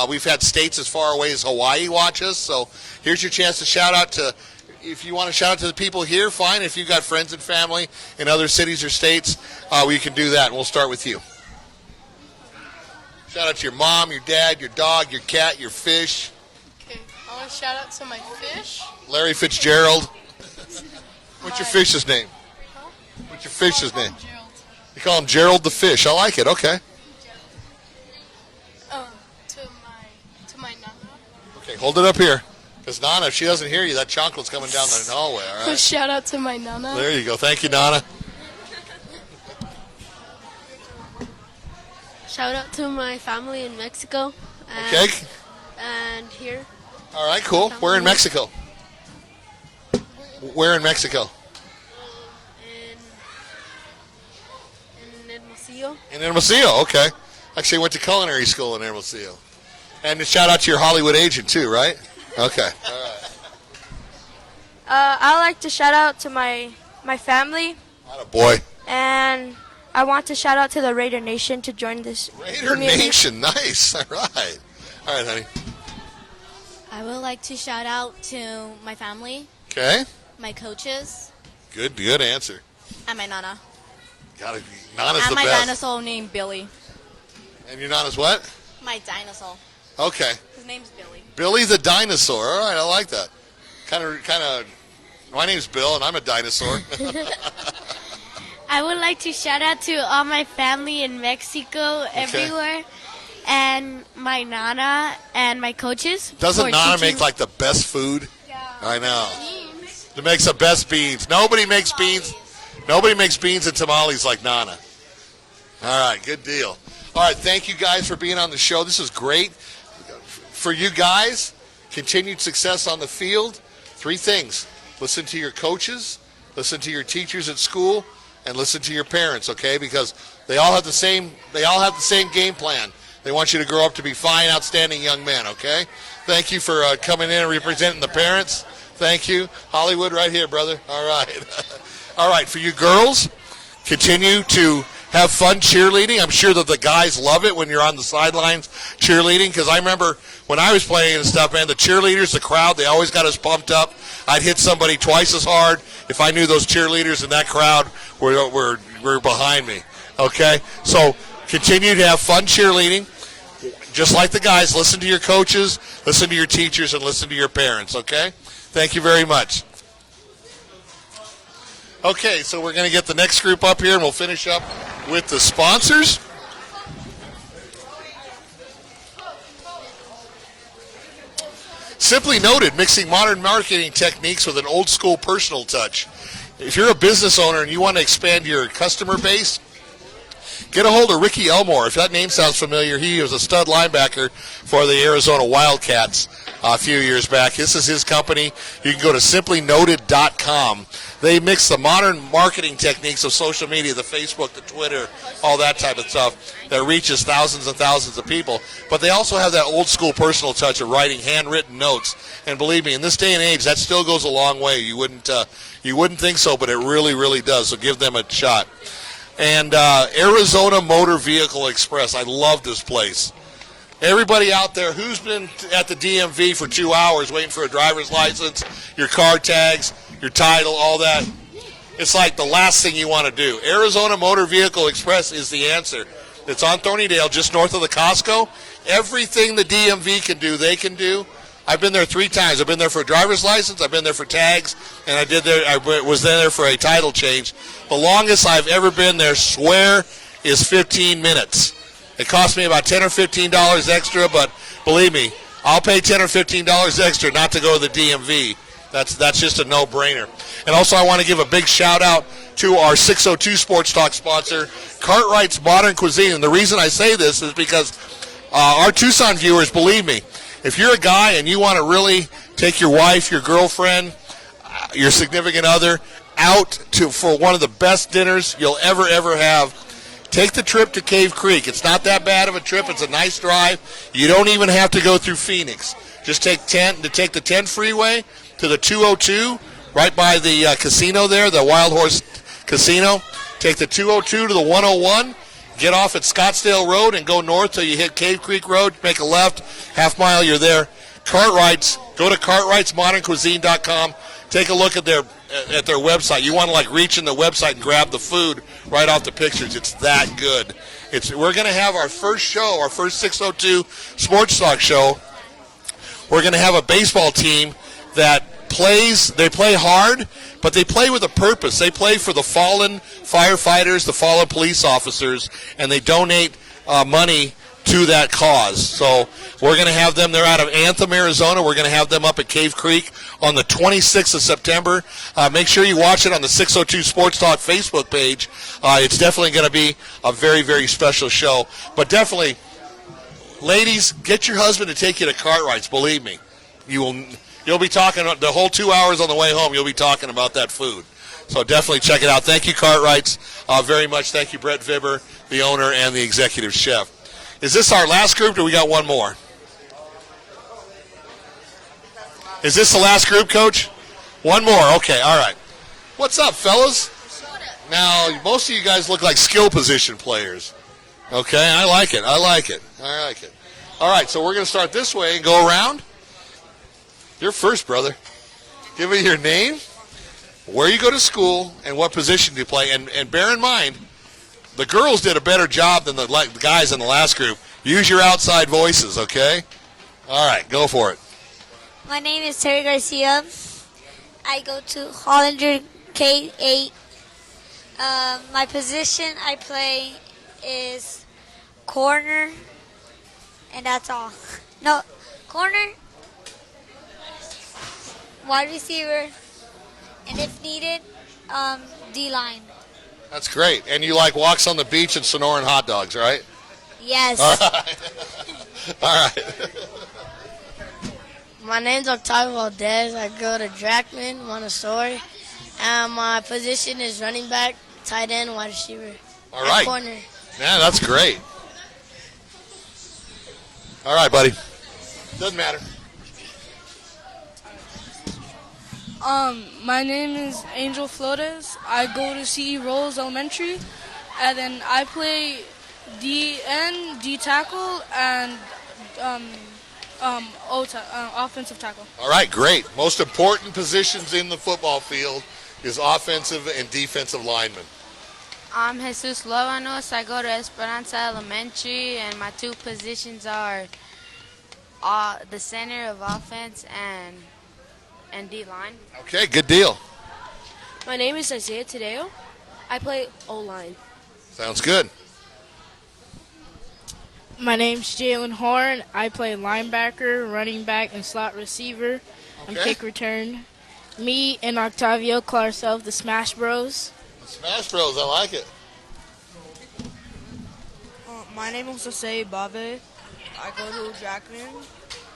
We've had states as far away as Hawaii watch us. So here's your chance to shout out to, if you want to shout out to the people here, fine. If you've got friends and family in other cities or states, we can do that. And we'll start with you. Shout out to your mom, your dad, your dog, your cat, your fish. Okay. I want to shout out to my fish. Larry Fitzgerald. What's your fish's name? Huh? What's your fish's name? You call him Gerald the fish. I like it. Okay. To my nana. Okay, hold it up here. Because Nana, if she doesn't hear you, that chocolate's coming down the hallway, all right? Shout out to my nana. There you go. Thank you, Nana. Shout out to my family in Mexico. Okay. And here. All right, cool. We're in Mexico. Where in Mexico? In Hermosillo. In Hermosillo, okay. Actually, I went to culinary school in Hermosillo. And shout out to your Hollywood agent, too, right? Okay. All right. I like to shout out to my family. Boy. And I want to shout out to the Raider Nation to join this Raider Nation, nice. All right. All right, honey. I would like to shout out to my family. Okay. My coaches. Good answer. And my nana. Nana's And the my best. dinosaur named Billy. And your Nana's what? My dinosaur. Okay. His name's Billy. Billy the dinosaur. All right, I like that. Kind of. My name's Bill, and I'm a dinosaur. I would like to shout out to all my family in Mexico, everywhere, and my Nana and my coaches. Doesn't for Nana teaching- make like the best food? Yeah. I know. It makes the best beans. Nobody makes beans. Nobody makes beans and tamales like Nana. All right, good deal. All right, thank you guys for being on the show. This is great. For you guys, continued success on the field. 3 things. Listen to your coaches, listen to your teachers at school, and listen to your parents, okay? Because they all have the same game plan. They want you to grow up to be fine, outstanding young men, okay? Thank you for coming in and representing the parents. Thank you. Hollywood right here, brother. All right. All right, for you girls, continue to have fun cheerleading. I'm sure that the guys love it when you're on the sidelines cheerleading, because I remember when I was playing and stuff, man, the cheerleaders, the crowd, they always got us pumped up. I'd hit somebody twice as hard if I knew those cheerleaders in that crowd were behind me, okay? So continue to have fun cheerleading. Just like the guys, listen to your coaches, listen to your teachers, and listen to your parents, okay? Thank you very much. Okay, so we're going to get the next group up here, and we'll finish up with the sponsors. Simply Noted, mixing modern marketing techniques with an old-school personal touch. If you're a business owner and you want to expand your customer base, get a hold of Ricky Elmore. If that name sounds familiar, he was a stud linebacker for the Arizona Wildcats a few years back. This is his company. You can go to simplynoted.com. They mix the modern marketing techniques of social media, the Facebook, the Twitter, all that type of stuff that reaches thousands and thousands of people. But they also have that old school personal touch of writing handwritten notes. And believe me, in this day and age, that still goes a long way. You wouldn't think so, but it really, really does. So give them a shot. And Arizona Motor Vehicle Express. I love this place. Everybody out there who's been at the DMV for 2 hours waiting for a driver's license, your car tags, your title, all that, it's like the last thing you want to do. Arizona Motor Vehicle Express is the answer. It's on Thornydale, just north of the Costco. Everything the DMV can do, they can do. I've been there 3 times. I've been there for a driver's license, I've been there for tags, and I was there for a title change. The longest I've ever been there, swear, is 15 minutes. It cost me about $10 or $15 extra, but believe me, I'll pay $10 or $15 extra not to go to the DMV. That's just a no-brainer. And also I want to give a big shout-out to our 602 Sports Talk sponsor, Cartwright's Modern Cuisine. And the reason I say this is because our Tucson viewers, believe me, if you're a guy and you want to really take your wife, your girlfriend, your significant other out for one of the best dinners you'll ever have, take the trip to Cave Creek. It's not that bad of a trip. It's a nice drive. You don't even have to go through Phoenix. Just take the 10 freeway to the 202 right by the casino there, the Wild Horse Casino. Take the 202 to the 101. Get off at Scottsdale Road and go north till you hit Cave Creek Road. Make a left, half mile, you're there. Cartwrights. Go to cartwrightsmoderncuisine.com. Take a look at their website. You want to reach in the website and grab the food right off the pictures. It's that good. We're going to have our first show, our first 602 Sports Talk show. We're going to have a baseball team that they play hard, but they play with a purpose. They play for the fallen firefighters, the fallen police officers, and they donate money to that cause. So we're going to have them. They're out of Anthem, Arizona. We're going to have them up at Cave Creek on the 26th of September. Make sure you watch it on the 602 Sports Talk Facebook page. It's definitely going to be a very, very special show. But definitely, ladies, get your husband to take you to Cartwright's. Believe me, you'll be talking the whole 2 hours on the way home. You'll be talking about that food. So definitely check it out. Thank you, Cartwright's, very much. Thank you, Brett Vibber, the owner and the executive chef. Is this our last group, or we got one more? Is this the last group, Coach? One more. Okay, all right. What's up, fellas? Now, most of you guys look like skill position players. Okay, I like it. All right, so we're going to start this way and go around. You're first, brother. Give me your name, where you go to school, and what position you play. And bear in mind, the girls did a better job than the guys in the last group. Use your outside voices, okay? All right, go for it. My name is Terry Garcia. I go to Hollander K8. My position I play is corner, and that's all. No, corner, wide receiver, and if needed, D-line. That's great. And you like walks on the beach and Sonoran hot dogs, right? Yes. All right. All right. My name's Octavio Valdez. I go to Drachman, Montessori. And my position is running back, tight end, wide receiver. All right. Corner. Yeah, that's great. All right, buddy. Doesn't matter. My name is Angel Flores. I go to CE Rolls Elementary, and then I play DN, D tackle, and offensive tackle. All right, great. Most important positions in the football field is offensive and defensive linemen. I'm Jesus Lovanos. I go to Esperanza Elementary, and my two positions are the center of offense and D-line. Okay, good deal. My name is Isaiah Tadeo. I play O-line. Sounds good. My name's Jalen Horn. I play linebacker, running back, and slot receiver. I'm Okay. kick return. Me and Octavio call ourselves the Smash Bros. Smash Bros, I like it. My name is Jose Babe. I go to Jackman,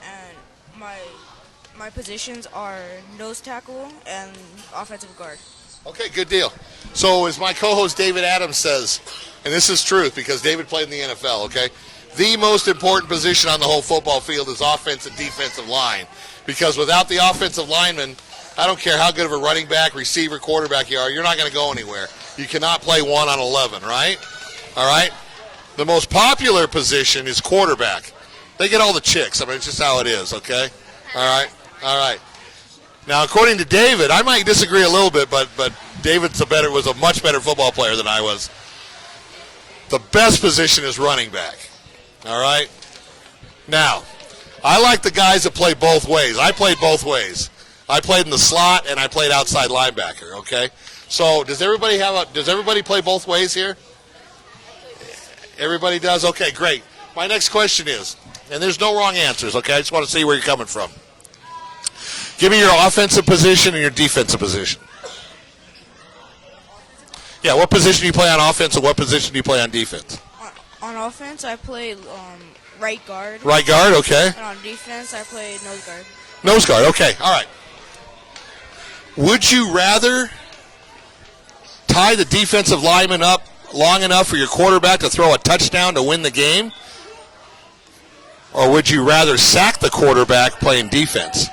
and my positions are nose tackle and offensive guard. Okay, good deal. So as my co-host David Adams says, and this is truth because David played in the NFL, okay? The most important position on the whole football field is offensive and defensive line. Because without the offensive lineman, I don't care how good of a running back, receiver, quarterback you are, you're not going to go anywhere. You cannot play 1 on 11, right? All right? The most popular position is quarterback. They get all the chicks. I mean, it's just how it is, okay? All right? All right. Now, according to David, I might disagree a little bit, but David was a much better football player than I was. The best position is running back. All right? Now, I like the guys that play both ways. I played both ways. I played in the slot and I played outside linebacker, okay? So, does everybody play both ways here? Everybody does? Okay, great. My next question is, and there's no wrong answers, okay? I just want to see where you're coming from. Give me your offensive position and your defensive position. Yeah, what position do you play on offense and what position do you play on defense? On offense, I play right guard. Right guard, okay. And on defense, I play nose guard. Nose guard, okay, all right. Would you rather tie the defensive lineman up long enough for your quarterback to throw a touchdown to win the game? Or would you rather sack the quarterback playing defense?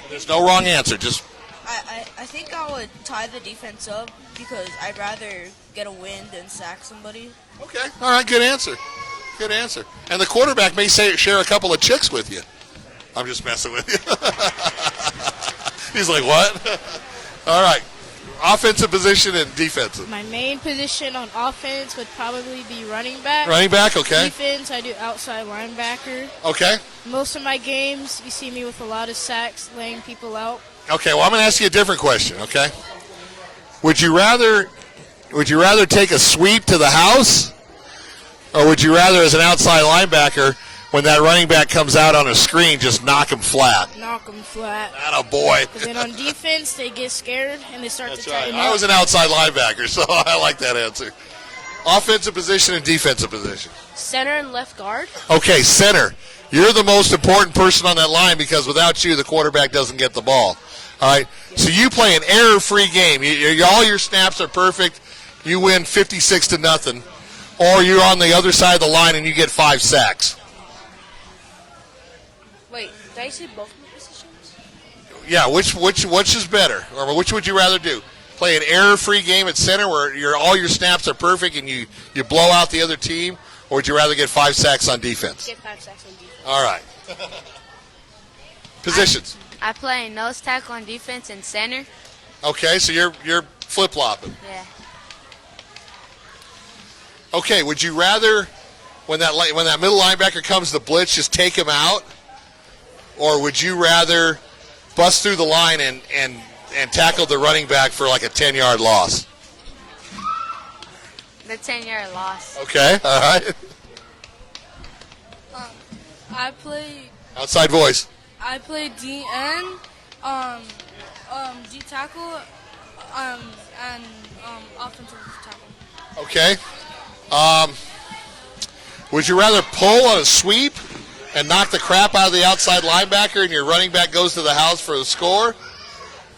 There's no wrong answer, just... I think I would tie the defense up because I'd rather get a win than sack somebody. Okay, all right, good answer. Good answer. And the quarterback may share a couple of chicks with you. I'm just messing with you. He's like, what? All right. Offensive position and defensive. My main position on offense would probably be running back. Running back, okay. Defense, I do outside linebacker. Okay. Most of my games, you see me with a lot of sacks, laying people out. Okay, well, I'm going to ask you a different question, okay? Would you rather take a sweep to the house, or would you rather, as an outside linebacker, when that running back comes out on a screen, just knock him flat? Knock them flat. Attaboy. Because then on defense, they get scared and they start That's to right. tighten up. I was an outside linebacker, so I like that answer. Offensive position and defensive position. Center and left guard. Okay, center. You're the most important person on that line because without you, the quarterback doesn't get the ball. All right? So you play an error-free game. All your snaps are perfect. You win 56-0. Or you're on the other side of the line and you get 5 sacks. Wait, did I say both my positions? Yeah, which is better? Or which would you rather do? Play an error-free game at center where all your snaps are perfect and you blow out the other team? Or would you rather get 5 sacks on defense? Get 5 sacks on defense. All right. Positions. I play nose tackle on defense and center. Okay, so you're flip-flopping. Yeah. Okay, would you rather, when that middle linebacker comes to blitz, just take him out? Or would you rather bust through the line and tackle the running back for like a 10-yard loss? The 10-yard loss. Okay, all right. I play Outside voice. I play DN, D tackle, and offensive tackle. Okay. Would you rather pull on a sweep and knock the crap out of the outside linebacker and your running back goes to the house for the score?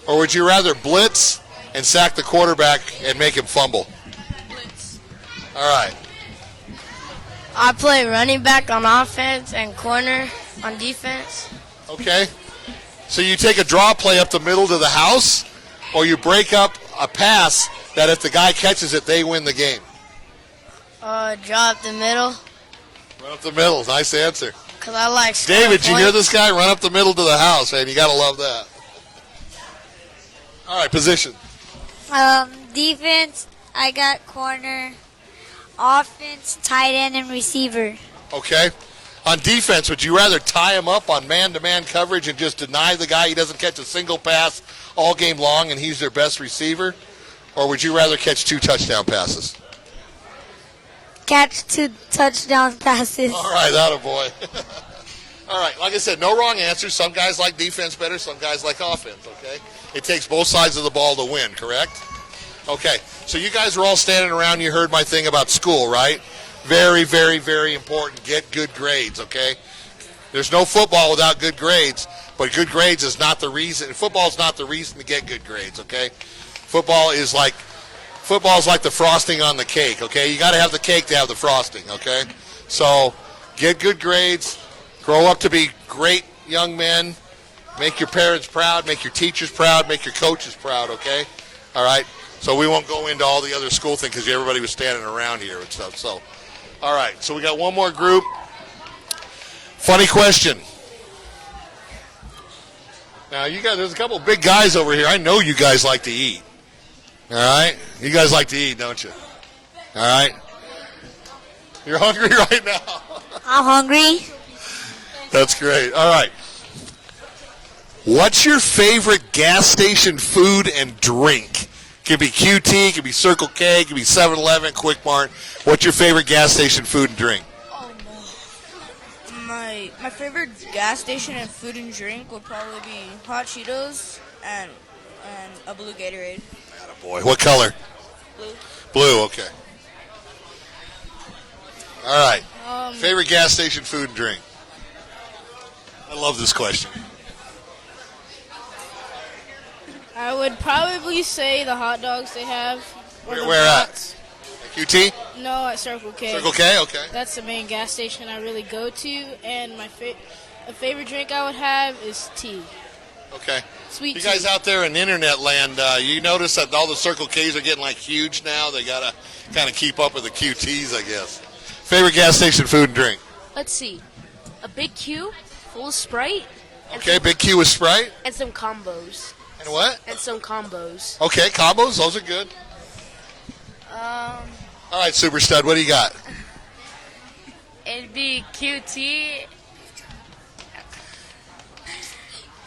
Or would you rather blitz and sack the quarterback and make him fumble? Blitz. All right. I play running back on offense and corner on defense. Okay. So you take a draw play up the middle to the house, or you break up a pass that if the guy catches it, they win the game? Draw up the middle. Run up the middle. Nice answer. Because I like scoring David, you hear points. this guy? Run up the middle to the house, man. You got to love that. All right, position. Defense, I got corner. Offense, tight end, and receiver. Okay. On defense, would you rather tie him up on man-to-man coverage and just deny the guy he doesn't catch a single pass all game long and he's their best receiver? Or would you rather catch 2 touchdown passes? Catch 2 touchdown passes. All right, attaboy. All right, like I said, no wrong answers. Some guys like defense better, some guys like offense, okay? It takes both sides of the ball to win, correct? Okay, so you guys are all standing around. You heard my thing about school, right? Very, very, very important. Get good grades, okay? There's no football without good grades, but good grades is not the reason. Football is not the reason to get good grades, okay? Football is like the frosting on the cake, okay? You got to have the cake to have the frosting, okay? So get good grades, grow up to be great young men, make your parents proud, make your teachers proud, make your coaches proud, okay? All right? So we won't go into all the other school things because everybody was standing around here and stuff. So, all right. So we got one more group. Funny question. Now, you guys, there's a couple of big guys over here. I know you guys like to eat. All right? You guys like to eat, don't you? All right? You're hungry right now? I'm hungry. That's great. All right. What's your favorite gas station food and drink? It could be QT, it could be Circle K, it could be 7-Eleven, Quick Mart. What's your favorite gas station food and drink? Oh no. My favorite gas station and food and drink would probably be hot Cheetos and a blue Gatorade. Boy, what color? Blue. Blue, okay. All right. Favorite gas station food and drink? I love this question. I would probably say the hot dogs they have. Where at? QT? No, at Circle K. Circle K, okay. That's the main gas station I really go to, and my favorite drink I would have is tea. Okay. Sweet You guys tea. out there in internet land, you notice that all the Circle Ks are getting like huge now. They got to kind of keep up with the QTs, I guess. Favorite gas station food and drink? Let's see. A big Q full of Sprite. Okay, big Q with Sprite. And some combos. And what? And some combos. Okay, combos, those are good. All right, Super Stud, what do you got? It'd be QT.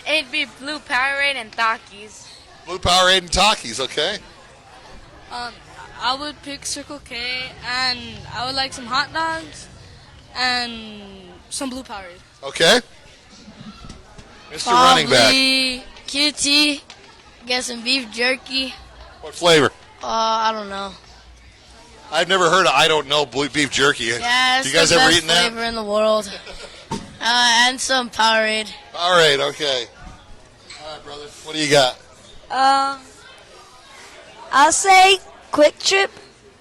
It'd be Blue Powerade and Takis. Blue Powerade and Takis, okay. I would pick Circle K, and I would like some hot dogs and some Blue Powerade. Okay. Mr. Running Back. Probably QT, get some beef jerky. What flavor? I don't know. I've never heard of I don't know beef jerky. Yeah, it's you guys the ever best eaten that? flavor in the world. And some Powerade. Powerade, okay. All right, brother. What do you got? I'll say Quick Trip.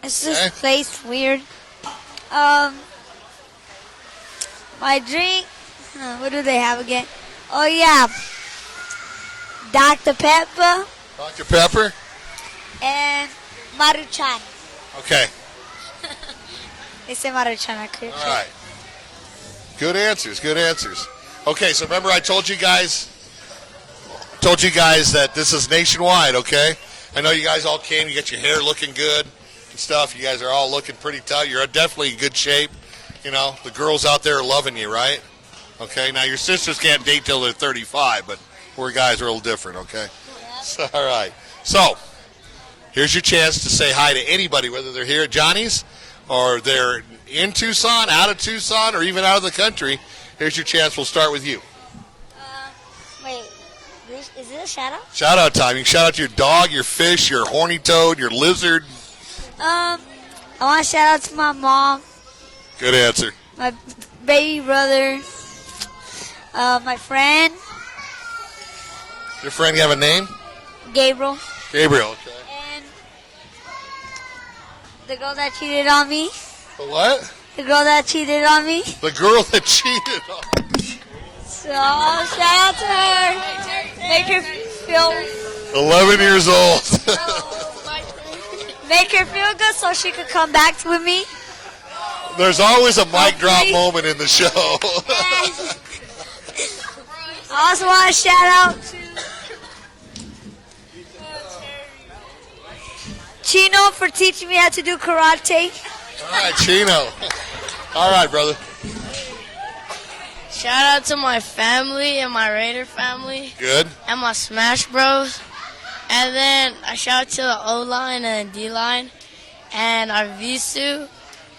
It's this place weird. My drink. What do they have again? Oh yeah, Dr. Pepper Dr. Pepper? and Maruchan. Okay. They say Maruchan at Quick Trip. All right. Good answers, good answers. Okay, so remember I told you guys that this is nationwide, okay? I know you guys all came, you got your hair looking good, and stuff. You guys are all looking pretty tough. You're definitely in good shape. You know, the girls out there are loving you, right? Okay, now your sisters can't date till they're 35, but we're guys are a little different, okay? So, all right. So, here's your chance to say hi to anybody, whether they're here at Johnny's or they're in Tucson, out of Tucson, or even out of the country. Here's your chance. We'll start with you. Wait, is it a shout out? Shout out time. You can shout out to your dog, your fish, your horny toad, your lizard. I want to shout out to my mom, Good answer. my baby brother, my friend, Your friend have a name? Gabriel, Gabriel. Okay. and the girl that cheated on me. The what? The girl that cheated on me. The girl that cheated on. So shout out to her. Make her feel 11 years old. make her feel good so she could come back with me. There's always a mic drop moment in the show. I also want to shout out to Chino for teaching me how to do karate. All right, Chino. All right, brother. Shout out to my family and my Raider family. Good. And my Smash Bros. And then I shout out to the O-line and D-line and our Visu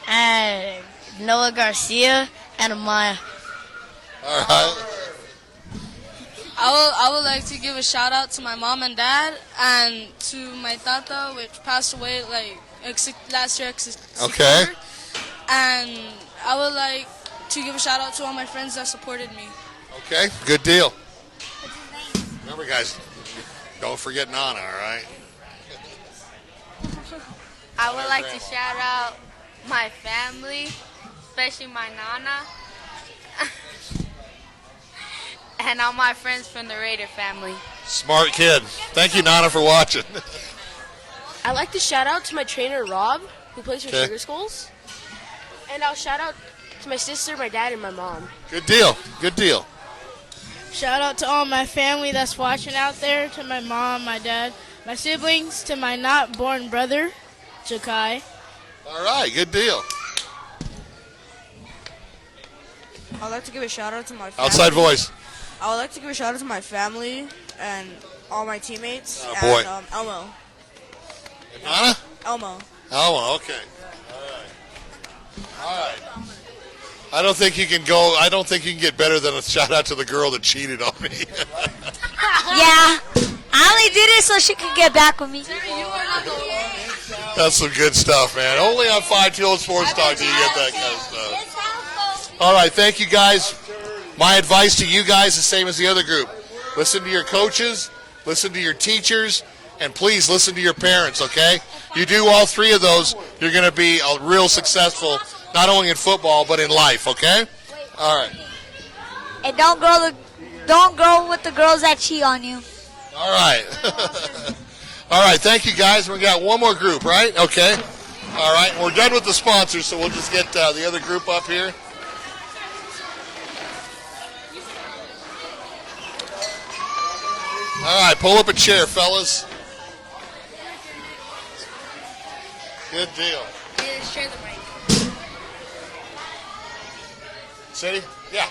and Noah Garcia and Amaya. All right. I would like to give a shout out to my mom and dad and to my tata, which passed away last year. Okay. And I would like to give a shout out to all my friends that supported me. Okay, good deal. Remember, guys, don't forget Nana, all right? I would like to shout out my family, especially my Nana, and all my friends from the Raider family. Smart kid. Thank you, Nana, for watching. I'd like to shout out to my trainer, Rob, who plays for Okay. Sugar Skulls. And I'll shout out to my sister, my dad, and my mom. Good deal. Good deal. Shout out to all my family that's watching out there, to my mom, my dad, my siblings, to my not born brother, Jakai. All right, good deal. I'd like to give a shout out to my family. Outside voice. I would like to give a shout out to my family and all my teammates. Oh, boy. And Elmo. Nana? Elmo. Oh, okay. All right. I don't think you can go. I don't think you can get better than a shout out to the girl that cheated on me. Yeah, I only did it so she could get back with me. That's some good stuff, man. Only on 5 Sports Talk do you get that kind of stuff. All right, thank you guys. My advice to you guys is the same as the other group. Listen to your coaches, listen to your teachers, and please listen to your parents, okay? You do all three of those, you're going to be real successful, not only in football, but in life, okay? All right. And don't go with the girls that cheat on you. All right. All right, thank you guys. We got one more group, right? Okay. All right, we're done with the sponsors, so we'll just get the other group up here. All right, pull up a chair, fellas. Good deal. Share the mic. City? Yeah.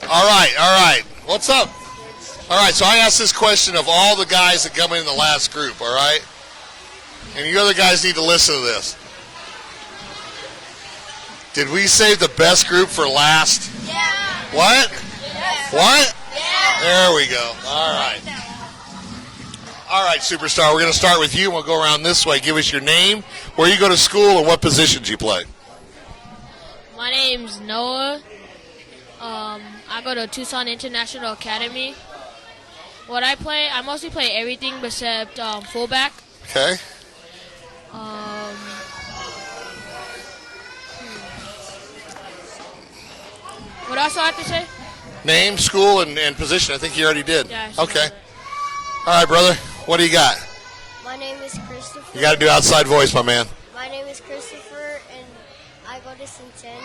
All right. What's up? All right, so I asked this question of all the guys that come in the last group, all right? And you other guys need to listen to this. Did we save the best group for last? Yeah. What? Yes. What? Yeah. There we go. All right. All right, superstar, we're going to start with you. We'll go around this way. Give us your name, where you go to school, and what positions you play. My name's Noah. I go to Tucson International Academy. What I play, I mostly play everything except fullback. Okay. What else do I have to say? Name, school, and position. I think you already did. Yeah, I Okay. All right, brother. What do you got? My name is Christopher. You got to do outside voice, my man. My name is Christopher, and I go to Centennial.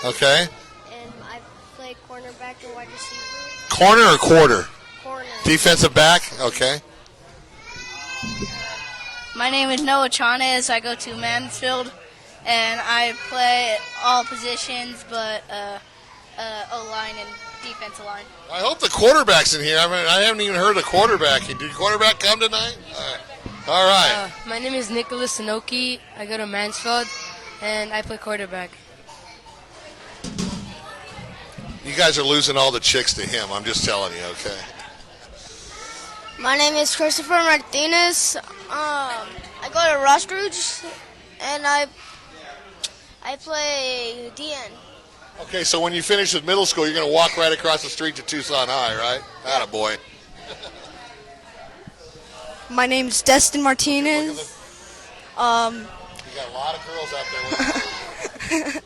Okay. And I play cornerback and wide receiver. Corner or quarter? Corner. Defensive back? Okay. My name is Noah Chanes. I go to Mansfield, and I play all positions but O-line and defensive line. I hope the quarterback's in here. I haven't even heard a quarterback. Did the quarterback come tonight? All right. My name is Nicholas Sanoki. I go to Mansfield, and I play quarterback. You guys are losing all the chicks to him. I'm just telling you, okay? My name is Christopher Martinez. I go to Rostridge, and I play DN. Okay, so when you finish with middle school, you're going to walk right across the street to Tucson High, right? Attaboy. My name's Destin Martinez. You got a lot of girls out there.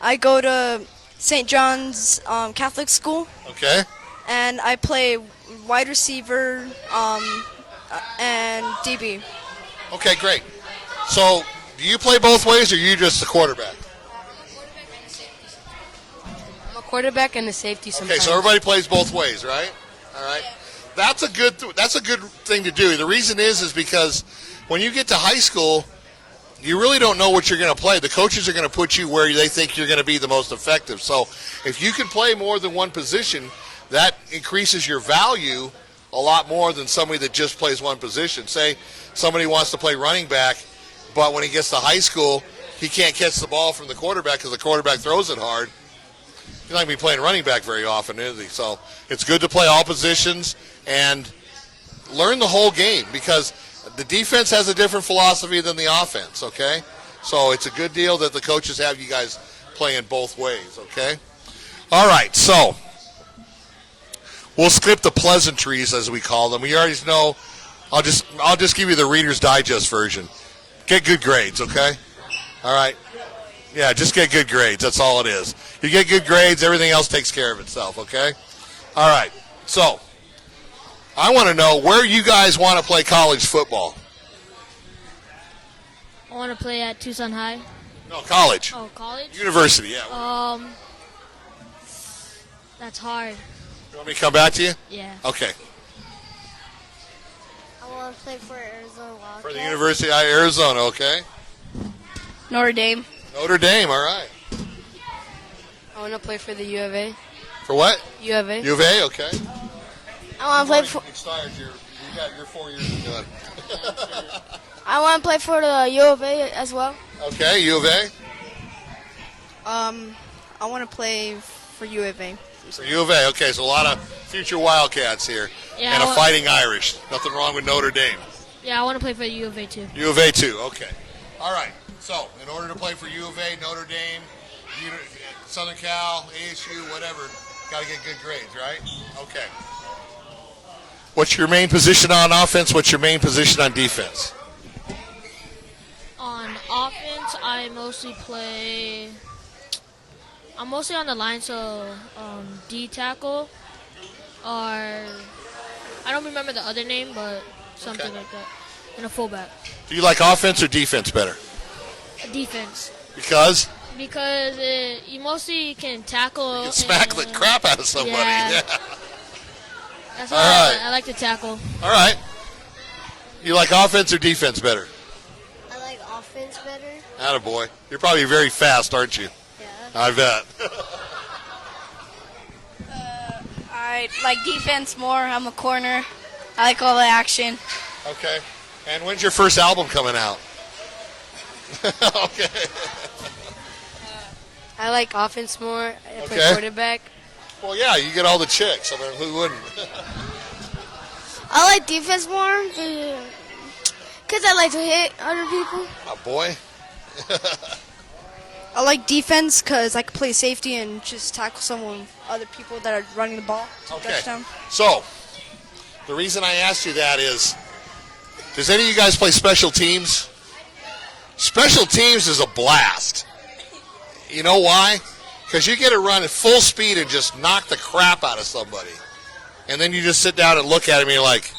I go to St. John's Catholic School. Okay. And I play wide receiver and DB. Okay, great. So, do you play both ways, or are you just a quarterback? I'm a quarterback and a safety sometimes. Okay, so everybody plays both ways, right? All right. That's a good thing to do. The reason is because when you get to high school, you really don't know what you're going to play. The coaches are going to put you where they think you're going to be the most effective. So if you can play more than one position, that increases your value a lot more than somebody that just plays one position. Say somebody wants to play running back, but when he gets to high school, he can't catch the ball from the quarterback because the quarterback throws it hard. He's not going to be playing running back very often, is he? So it's good to play all positions and learn the whole game because the defense has a different philosophy than the offense, okay? So it's a good deal that the coaches have you guys playing both ways, okay? All right, so we'll skip the pleasantries, as we call them. We already know. I'll just give you the Reader's Digest version. Get good grades, okay? All right? Yeah, just get good grades. That's all it is. You get good grades, everything else takes care of itself, okay? All right, so I want to know where you guys want to play college football. I want to play at Tucson High. No, college. Oh, college? University, yeah. That's hard. You want me to come back to you? Yeah. Okay. I want to play for Arizona Wildcats. For the University of Arizona, okay? Notre Dame. Notre Dame, all right. I want to play for the U of A. For what? U of A. U of A, okay. I want to play for. Expired. You got your 4 years to do it. I want to play for the U of A as well. Okay, U of A. I want to play for U of A. For U of A, okay. So a lot of future Wildcats here, Yeah, and a Fighting Irish. Nothing wrong with Notre Dame. Yeah, I want to play for the U of A too. U of A too, okay. All right. So in order to play for U of A, Notre Dame, Southern Cal, ASU, whatever, got to get good grades, right? Okay. What's your main position on offense? What's your main position on defense? On offense, I'm mostly on the line, so D tackle, or I don't remember the other name, but something like that, and a fullback. Do you like offense or defense better? Defense. Because? Because you mostly can tackle. You can smack the crap out of somebody. Yeah. Yeah. That's All why right. I like to tackle. All right. You like offense or defense better? I like offense better. Attaboy. You're probably very fast, aren't you? Yeah. I bet. I like defense more. I'm a corner. I like all the action. Okay. And when's your first album coming out? Okay. I like offense more. I play Okay. quarterback. Well, yeah, you get all the chicks. I mean, who wouldn't? I like defense more because I like to hit other people. Oh, boy. I like defense because I can play safety and just tackle other people that are running the ball to Okay. touchdown. So, the reason I asked you that is, does any of you guys play special teams? Special teams is a blast. You know why? Because you get to run at full speed and just knock the crap out of somebody. And then you just sit down and look at him and you're like,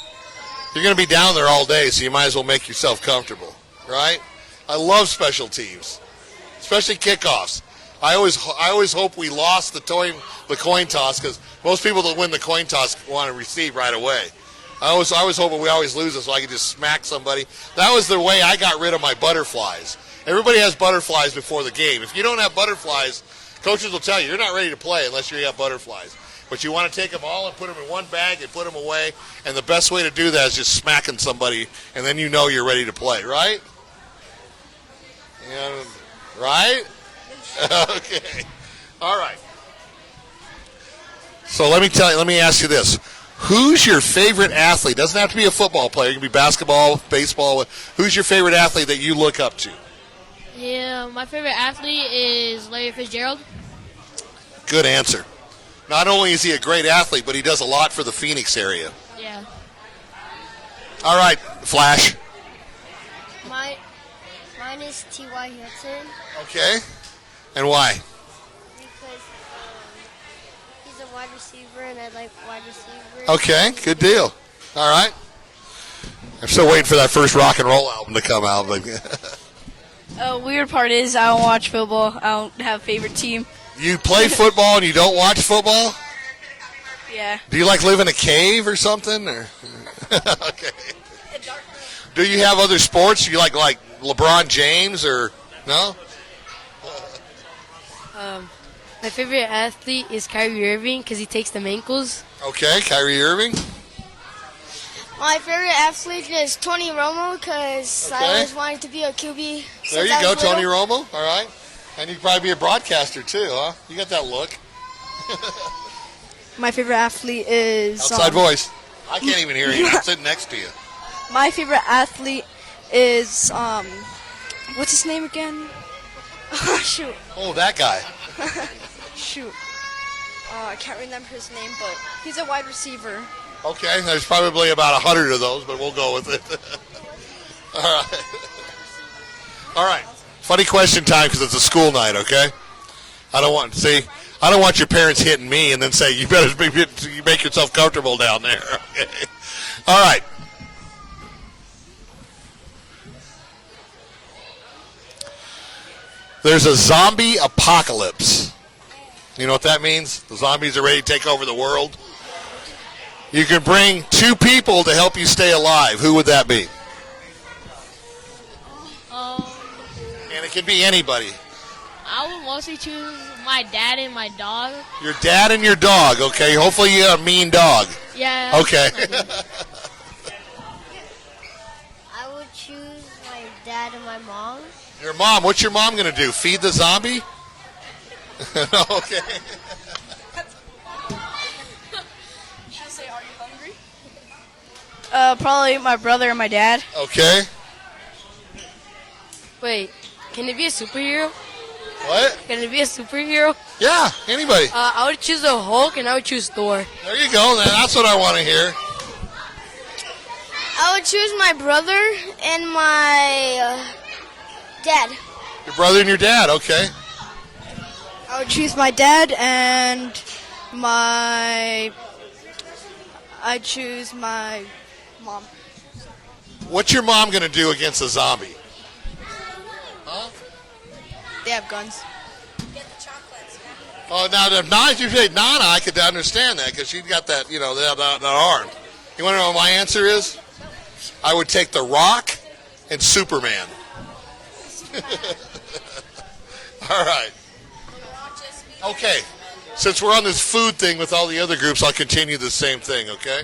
you're going to be down there all day, so you might as well make yourself comfortable, right? I love special teams, especially kickoffs. I always hope we lost the coin toss because most people that win the coin toss want to receive right away. I was hoping we always lose it so I could just smack somebody. That was the way I got rid of my butterflies. Everybody has butterflies before the game. If you don't have butterflies, coaches will tell you you're not ready to play unless you have butterflies. But you want to take them all and put them in one bag and put them away. And the best way to do that is just smacking somebody, and then you know you're ready to play, right? Yeah, right? Okay. All right. So let me ask you this. Who's your favorite athlete? Doesn't have to be a football player. It can be basketball, baseball. Who's your favorite athlete that you look up to? Yeah, my favorite athlete is Larry Fitzgerald. Good answer. Not only is he a great athlete, but he does a lot for the Phoenix area. Yeah. All right, Flash. Mine is T.Y. Hilton. Okay. And why? Because he's a wide receiver, and I like wide receivers. Okay, good deal. All right. I'm still waiting for that first rock and roll album to come out. Weird part is I don't watch football. I don't have a favorite team. You play football and you don't watch football? Yeah. Do you like live in a cave or something? Or okay. Do you have other sports? Do you like LeBron James or no? My favorite athlete is Kyrie Irving because he takes them ankles. Okay, Kyrie Irving. My favorite athlete is Tony Romo because I always wanted to be a QB. There you go, Tony Romo. All right. And you could probably be a broadcaster too, huh? You got that look. My favorite athlete is... Outside voice. I can't even hear you. I'm sitting next to you. My favorite athlete is... what's his name again? Shoot. Oh, that guy. Shoot. I can't remember his name, but he's a wide receiver. Okay, there's probably about 100 of those, but we'll go with it. All right. All right. Funny question time because it's a school night, okay? I don't want your parents hitting me and then say, you better make yourself comfortable down there. Okay. All right. There's a zombie apocalypse. You know what that means? The zombies are ready to take over the world. You can bring 2 people to help you stay alive. Who would that be? And it can be anybody. I would mostly choose my dad and my dog. Your dad and your dog, okay? Hopefully you have a mean dog. Yeah. Okay. I would choose my dad and my mom. Your mom, what's your mom going to do? Feed the zombie? Okay. Should I say, are you hungry? Probably my brother and my dad. Okay. Wait, can it be a superhero? What? Can it be a superhero? Yeah, anybody. I would choose the Hulk and I would choose Thor. There you go, then. That's what I want to hear. I would choose my brother and my dad. Your brother and your dad, okay. I would choose my dad and I'd choose my mom. What's your mom going to do against a zombie? Huh? They have guns. Oh, now if you say Nana, I could understand that because she's got that, that arm. You want to know what my answer is? I would take The Rock and Superman. All right. Okay. Since we're on this food thing with all the other groups, I'll continue the same thing, okay?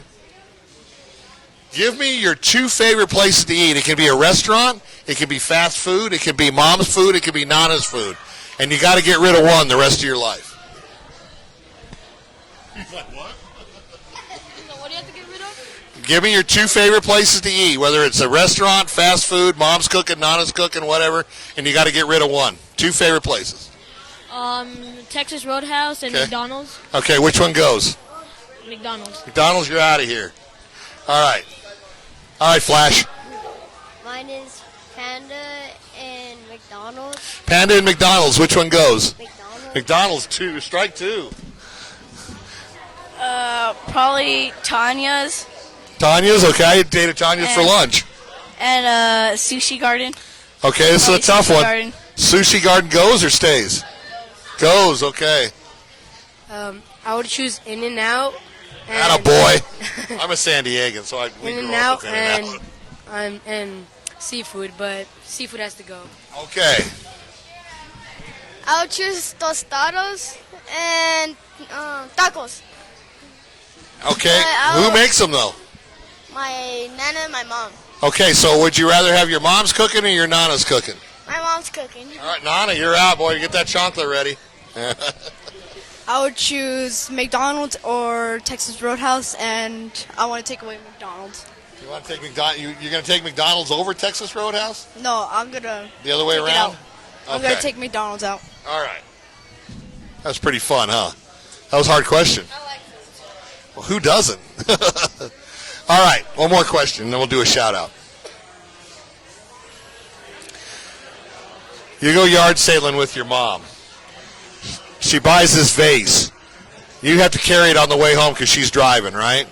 Give me your 2 favorite places to eat. It can be a restaurant, it can be fast food, it can be mom's food, it can be Nana's food. And you got to get rid of one the rest of your life. He's like, what? What do you have to get rid of? Give me your 2 favorite places to eat, whether it's a restaurant, fast food, mom's cooking, Nana's cooking, whatever, and you got to get rid of one. 2 favorite places. Texas Roadhouse and Okay. McDonald's. Okay, which one goes? McDonald's. McDonald's, you're out of here. All right. All right, Flash. Mine is Panda and McDonald's. Panda and McDonald's, which one goes? McDonald's. McDonald's, 2. Strike 2. Probably Tanya's. Tanya's, okay. I dated Tanya's for lunch. And Sushi Garden. Okay, this is a Probably tough Sushi one. Garden. Sushi Garden goes or stays? Goes, okay. I would choose In-N-Out. Atta boy. I'm a San Diegan, so we In grew and up out with In-N-Out. and seafood, but seafood has to go. Okay. I would choose tostados and tacos. Okay. Who makes them, though? My nana and my mom. Okay, so would you rather have your mom's cooking or your nana's cooking? My mom's cooking. All right, Nana, you're out, boy. Get that chocolate ready. I would choose McDonald's or Texas Roadhouse, and I want to take away McDonald's. You want to take McDonald's? You're going to take McDonald's over Texas Roadhouse? No, I'm gonna. The other way take it around? out. I'm gonna take McDonald's out. All right. That's pretty fun, huh? That was a hard question. I like food. Well, who doesn't? All right, one more question, then we'll do a shout-out. You go yard sailing with your mom. She buys this vase. You have to carry it on the way home because she's driving, right?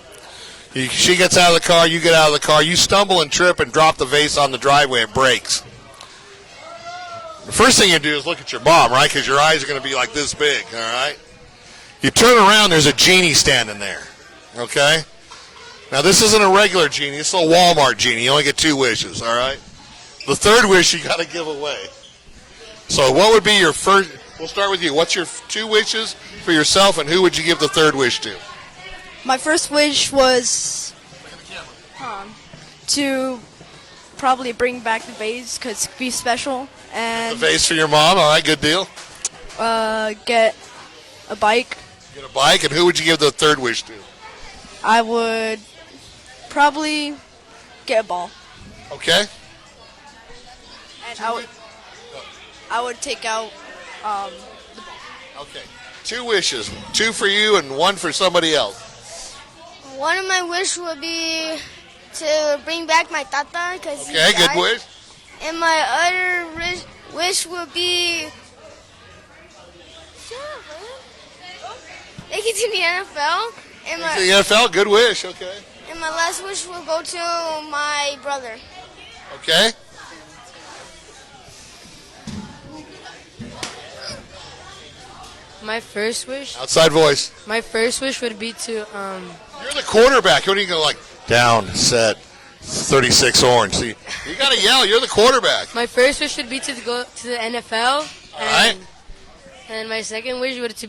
She gets out of the car, you get out of the car, you stumble and trip and drop the vase on the driveway, it breaks. The first thing you do is look at your mom, right? Because your eyes are going to be like this big, all right? You turn around, there's a genie standing there, okay? Now, this isn't a regular genie. It's a Walmart genie. You only get 2 wishes, all right? The third wish you got to give away. So what would be your first? We'll start with you. What's your 2 wishes for yourself, and who would you give the third wish to? My first wish was to probably bring back the vase because it'd be special, and The vase for your mom. All right, good deal. get a bike. Get a bike, and who would you give the third wish to? I would probably get a ball. Okay. And I would take out Okay. 2 wishes. 2 for you and 1 for somebody else. One of my wish would be to bring back my tata because Okay, good wish. And my other wish would be make it to the NFL. And To the NFL, good wish. Okay. and my last wish will go to my brother. Okay. My first wish. Outside voice. My first wish would be to You're the quarterback. What are you going to like? Down, set, 36 orange. See, you got to yell. You're the quarterback. My first wish would be to go to the NFL. All right. And my second wish would to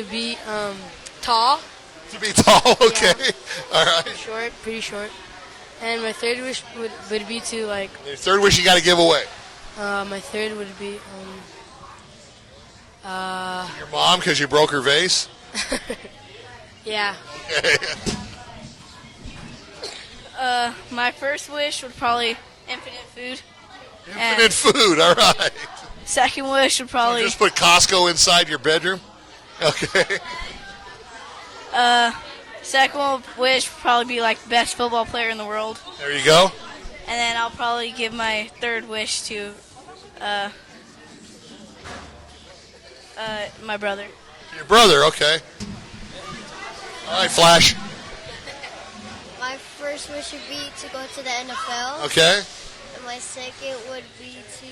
be tall. To be tall. Okay. All right. Pretty short. And my third wish would be to like. Your third wish you got to give away. My third would be Your mom because you broke her vase. yeah. Okay. My first wish would probably infinite food. Infinite food. All right. Second wish would probably Just put Costco inside your bedroom. Okay. second wish would probably be like best football player in the world. There you go. And then I'll probably give my third wish to my brother. Your brother. Okay. All right, Flash. My first wish would be to go to the NFL. Okay. And my second would be to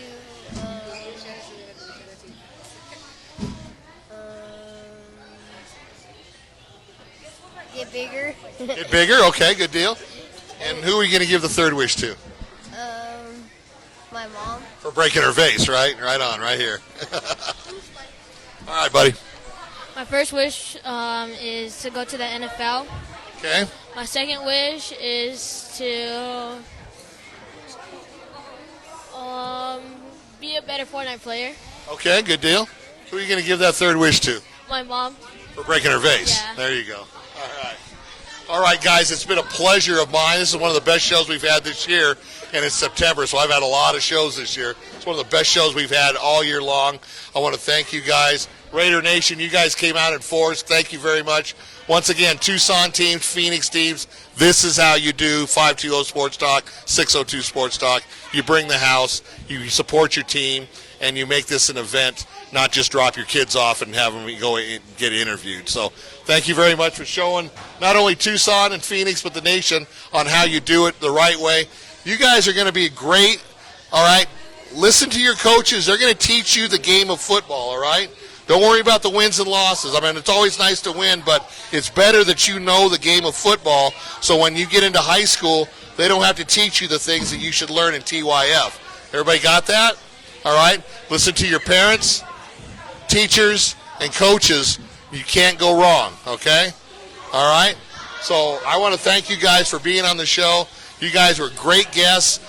get bigger. Get bigger. Okay, good deal. And who are you going to give the third wish to? My mom. For breaking her vase, right? Right on, right here. All right, buddy. My first wish is to go to the NFL. Okay. My second wish is to be a better Fortnite player. Okay, good deal. Who are you going to give that third wish to? My mom. For breaking her vase. Yeah. There you go. All right. All right, guys, it's been a pleasure of mine. This is one of the best shows we've had this year, and it's September, so I've had a lot of shows this year. It's one of the best shows we've had all year long. I want to thank you guys. Raider Nation, you guys came out in force. Thank you very much. Once again, Tucson teams, Phoenix teams, this is how you do 520 Sports Talk, 602 Sports Talk. You bring the house, you support your team, and you make this an event, not just drop your kids off and have them go and get interviewed. So thank you very much for showing not only Tucson and Phoenix, but the nation on how you do it the right way. You guys are going to be great, all right? Listen to your coaches. They're going to teach you the game of football, all right? Don't worry about the wins and losses. I mean, it's always nice to win, but it's better that you know the game of football so when you get into high school, they don't have to teach you the things that you should learn in TYF. Everybody got that? All right? Listen to your parents, teachers, and coaches. You can't go wrong, okay? All right? So I want to thank you guys for being on the show. You guys were great guests.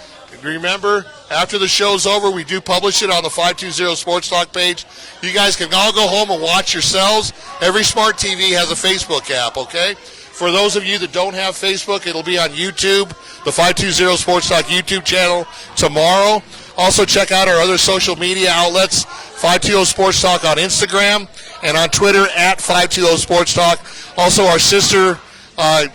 Remember, after the show's over, we do publish it on the 520 Sports Talk page. You guys can all go home and watch yourselves. Every smart TV has a Facebook app, okay? For those of you that don't have Facebook, it'll be on YouTube, the 520 Sports Talk YouTube channel tomorrow. Also, check out our other social media outlets, 520 Sports Talk on Instagram and on Twitter at 520 Sports Talk. Also, our sister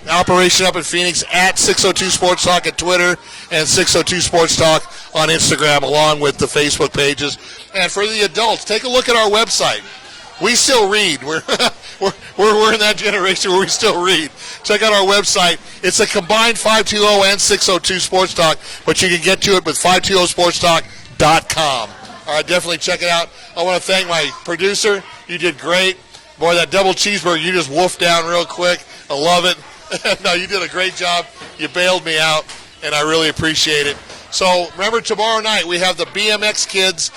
operation up in Phoenix at 602 Sports Talk at Twitter and 602 Sports Talk on Instagram, along with the Facebook pages. And for the adults, take a look at our website. We still read. We're in that generation where we still read. Check out our website. It's a combined 520 and 602 Sports Talk, but you can get to it with 520sportstalk.com. All right, definitely check it out. I want to thank my producer. You did great. Boy, that double cheeseburger, you just wolfed down real quick. I love it. No, you did a great job. You bailed me out, and I really appreciate it. So remember, tomorrow night we have the BMX kids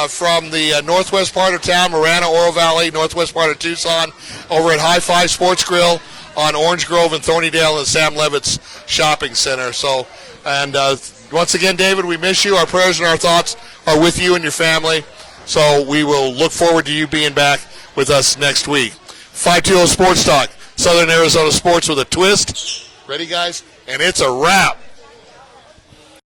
from the northwest part of town, Marana, Oro Valley, northwest part of Tucson, over at High Five Sports Grill on Orange Grove and Thornydale and Sam Levitt's Shopping Center. So, and once again, David, we miss you. Our prayers and our thoughts are with you and your family. So we will look forward to you being back with us next week. 520 Sports Talk, Southern Arizona sports with a twist. Ready, guys? And it's a wrap.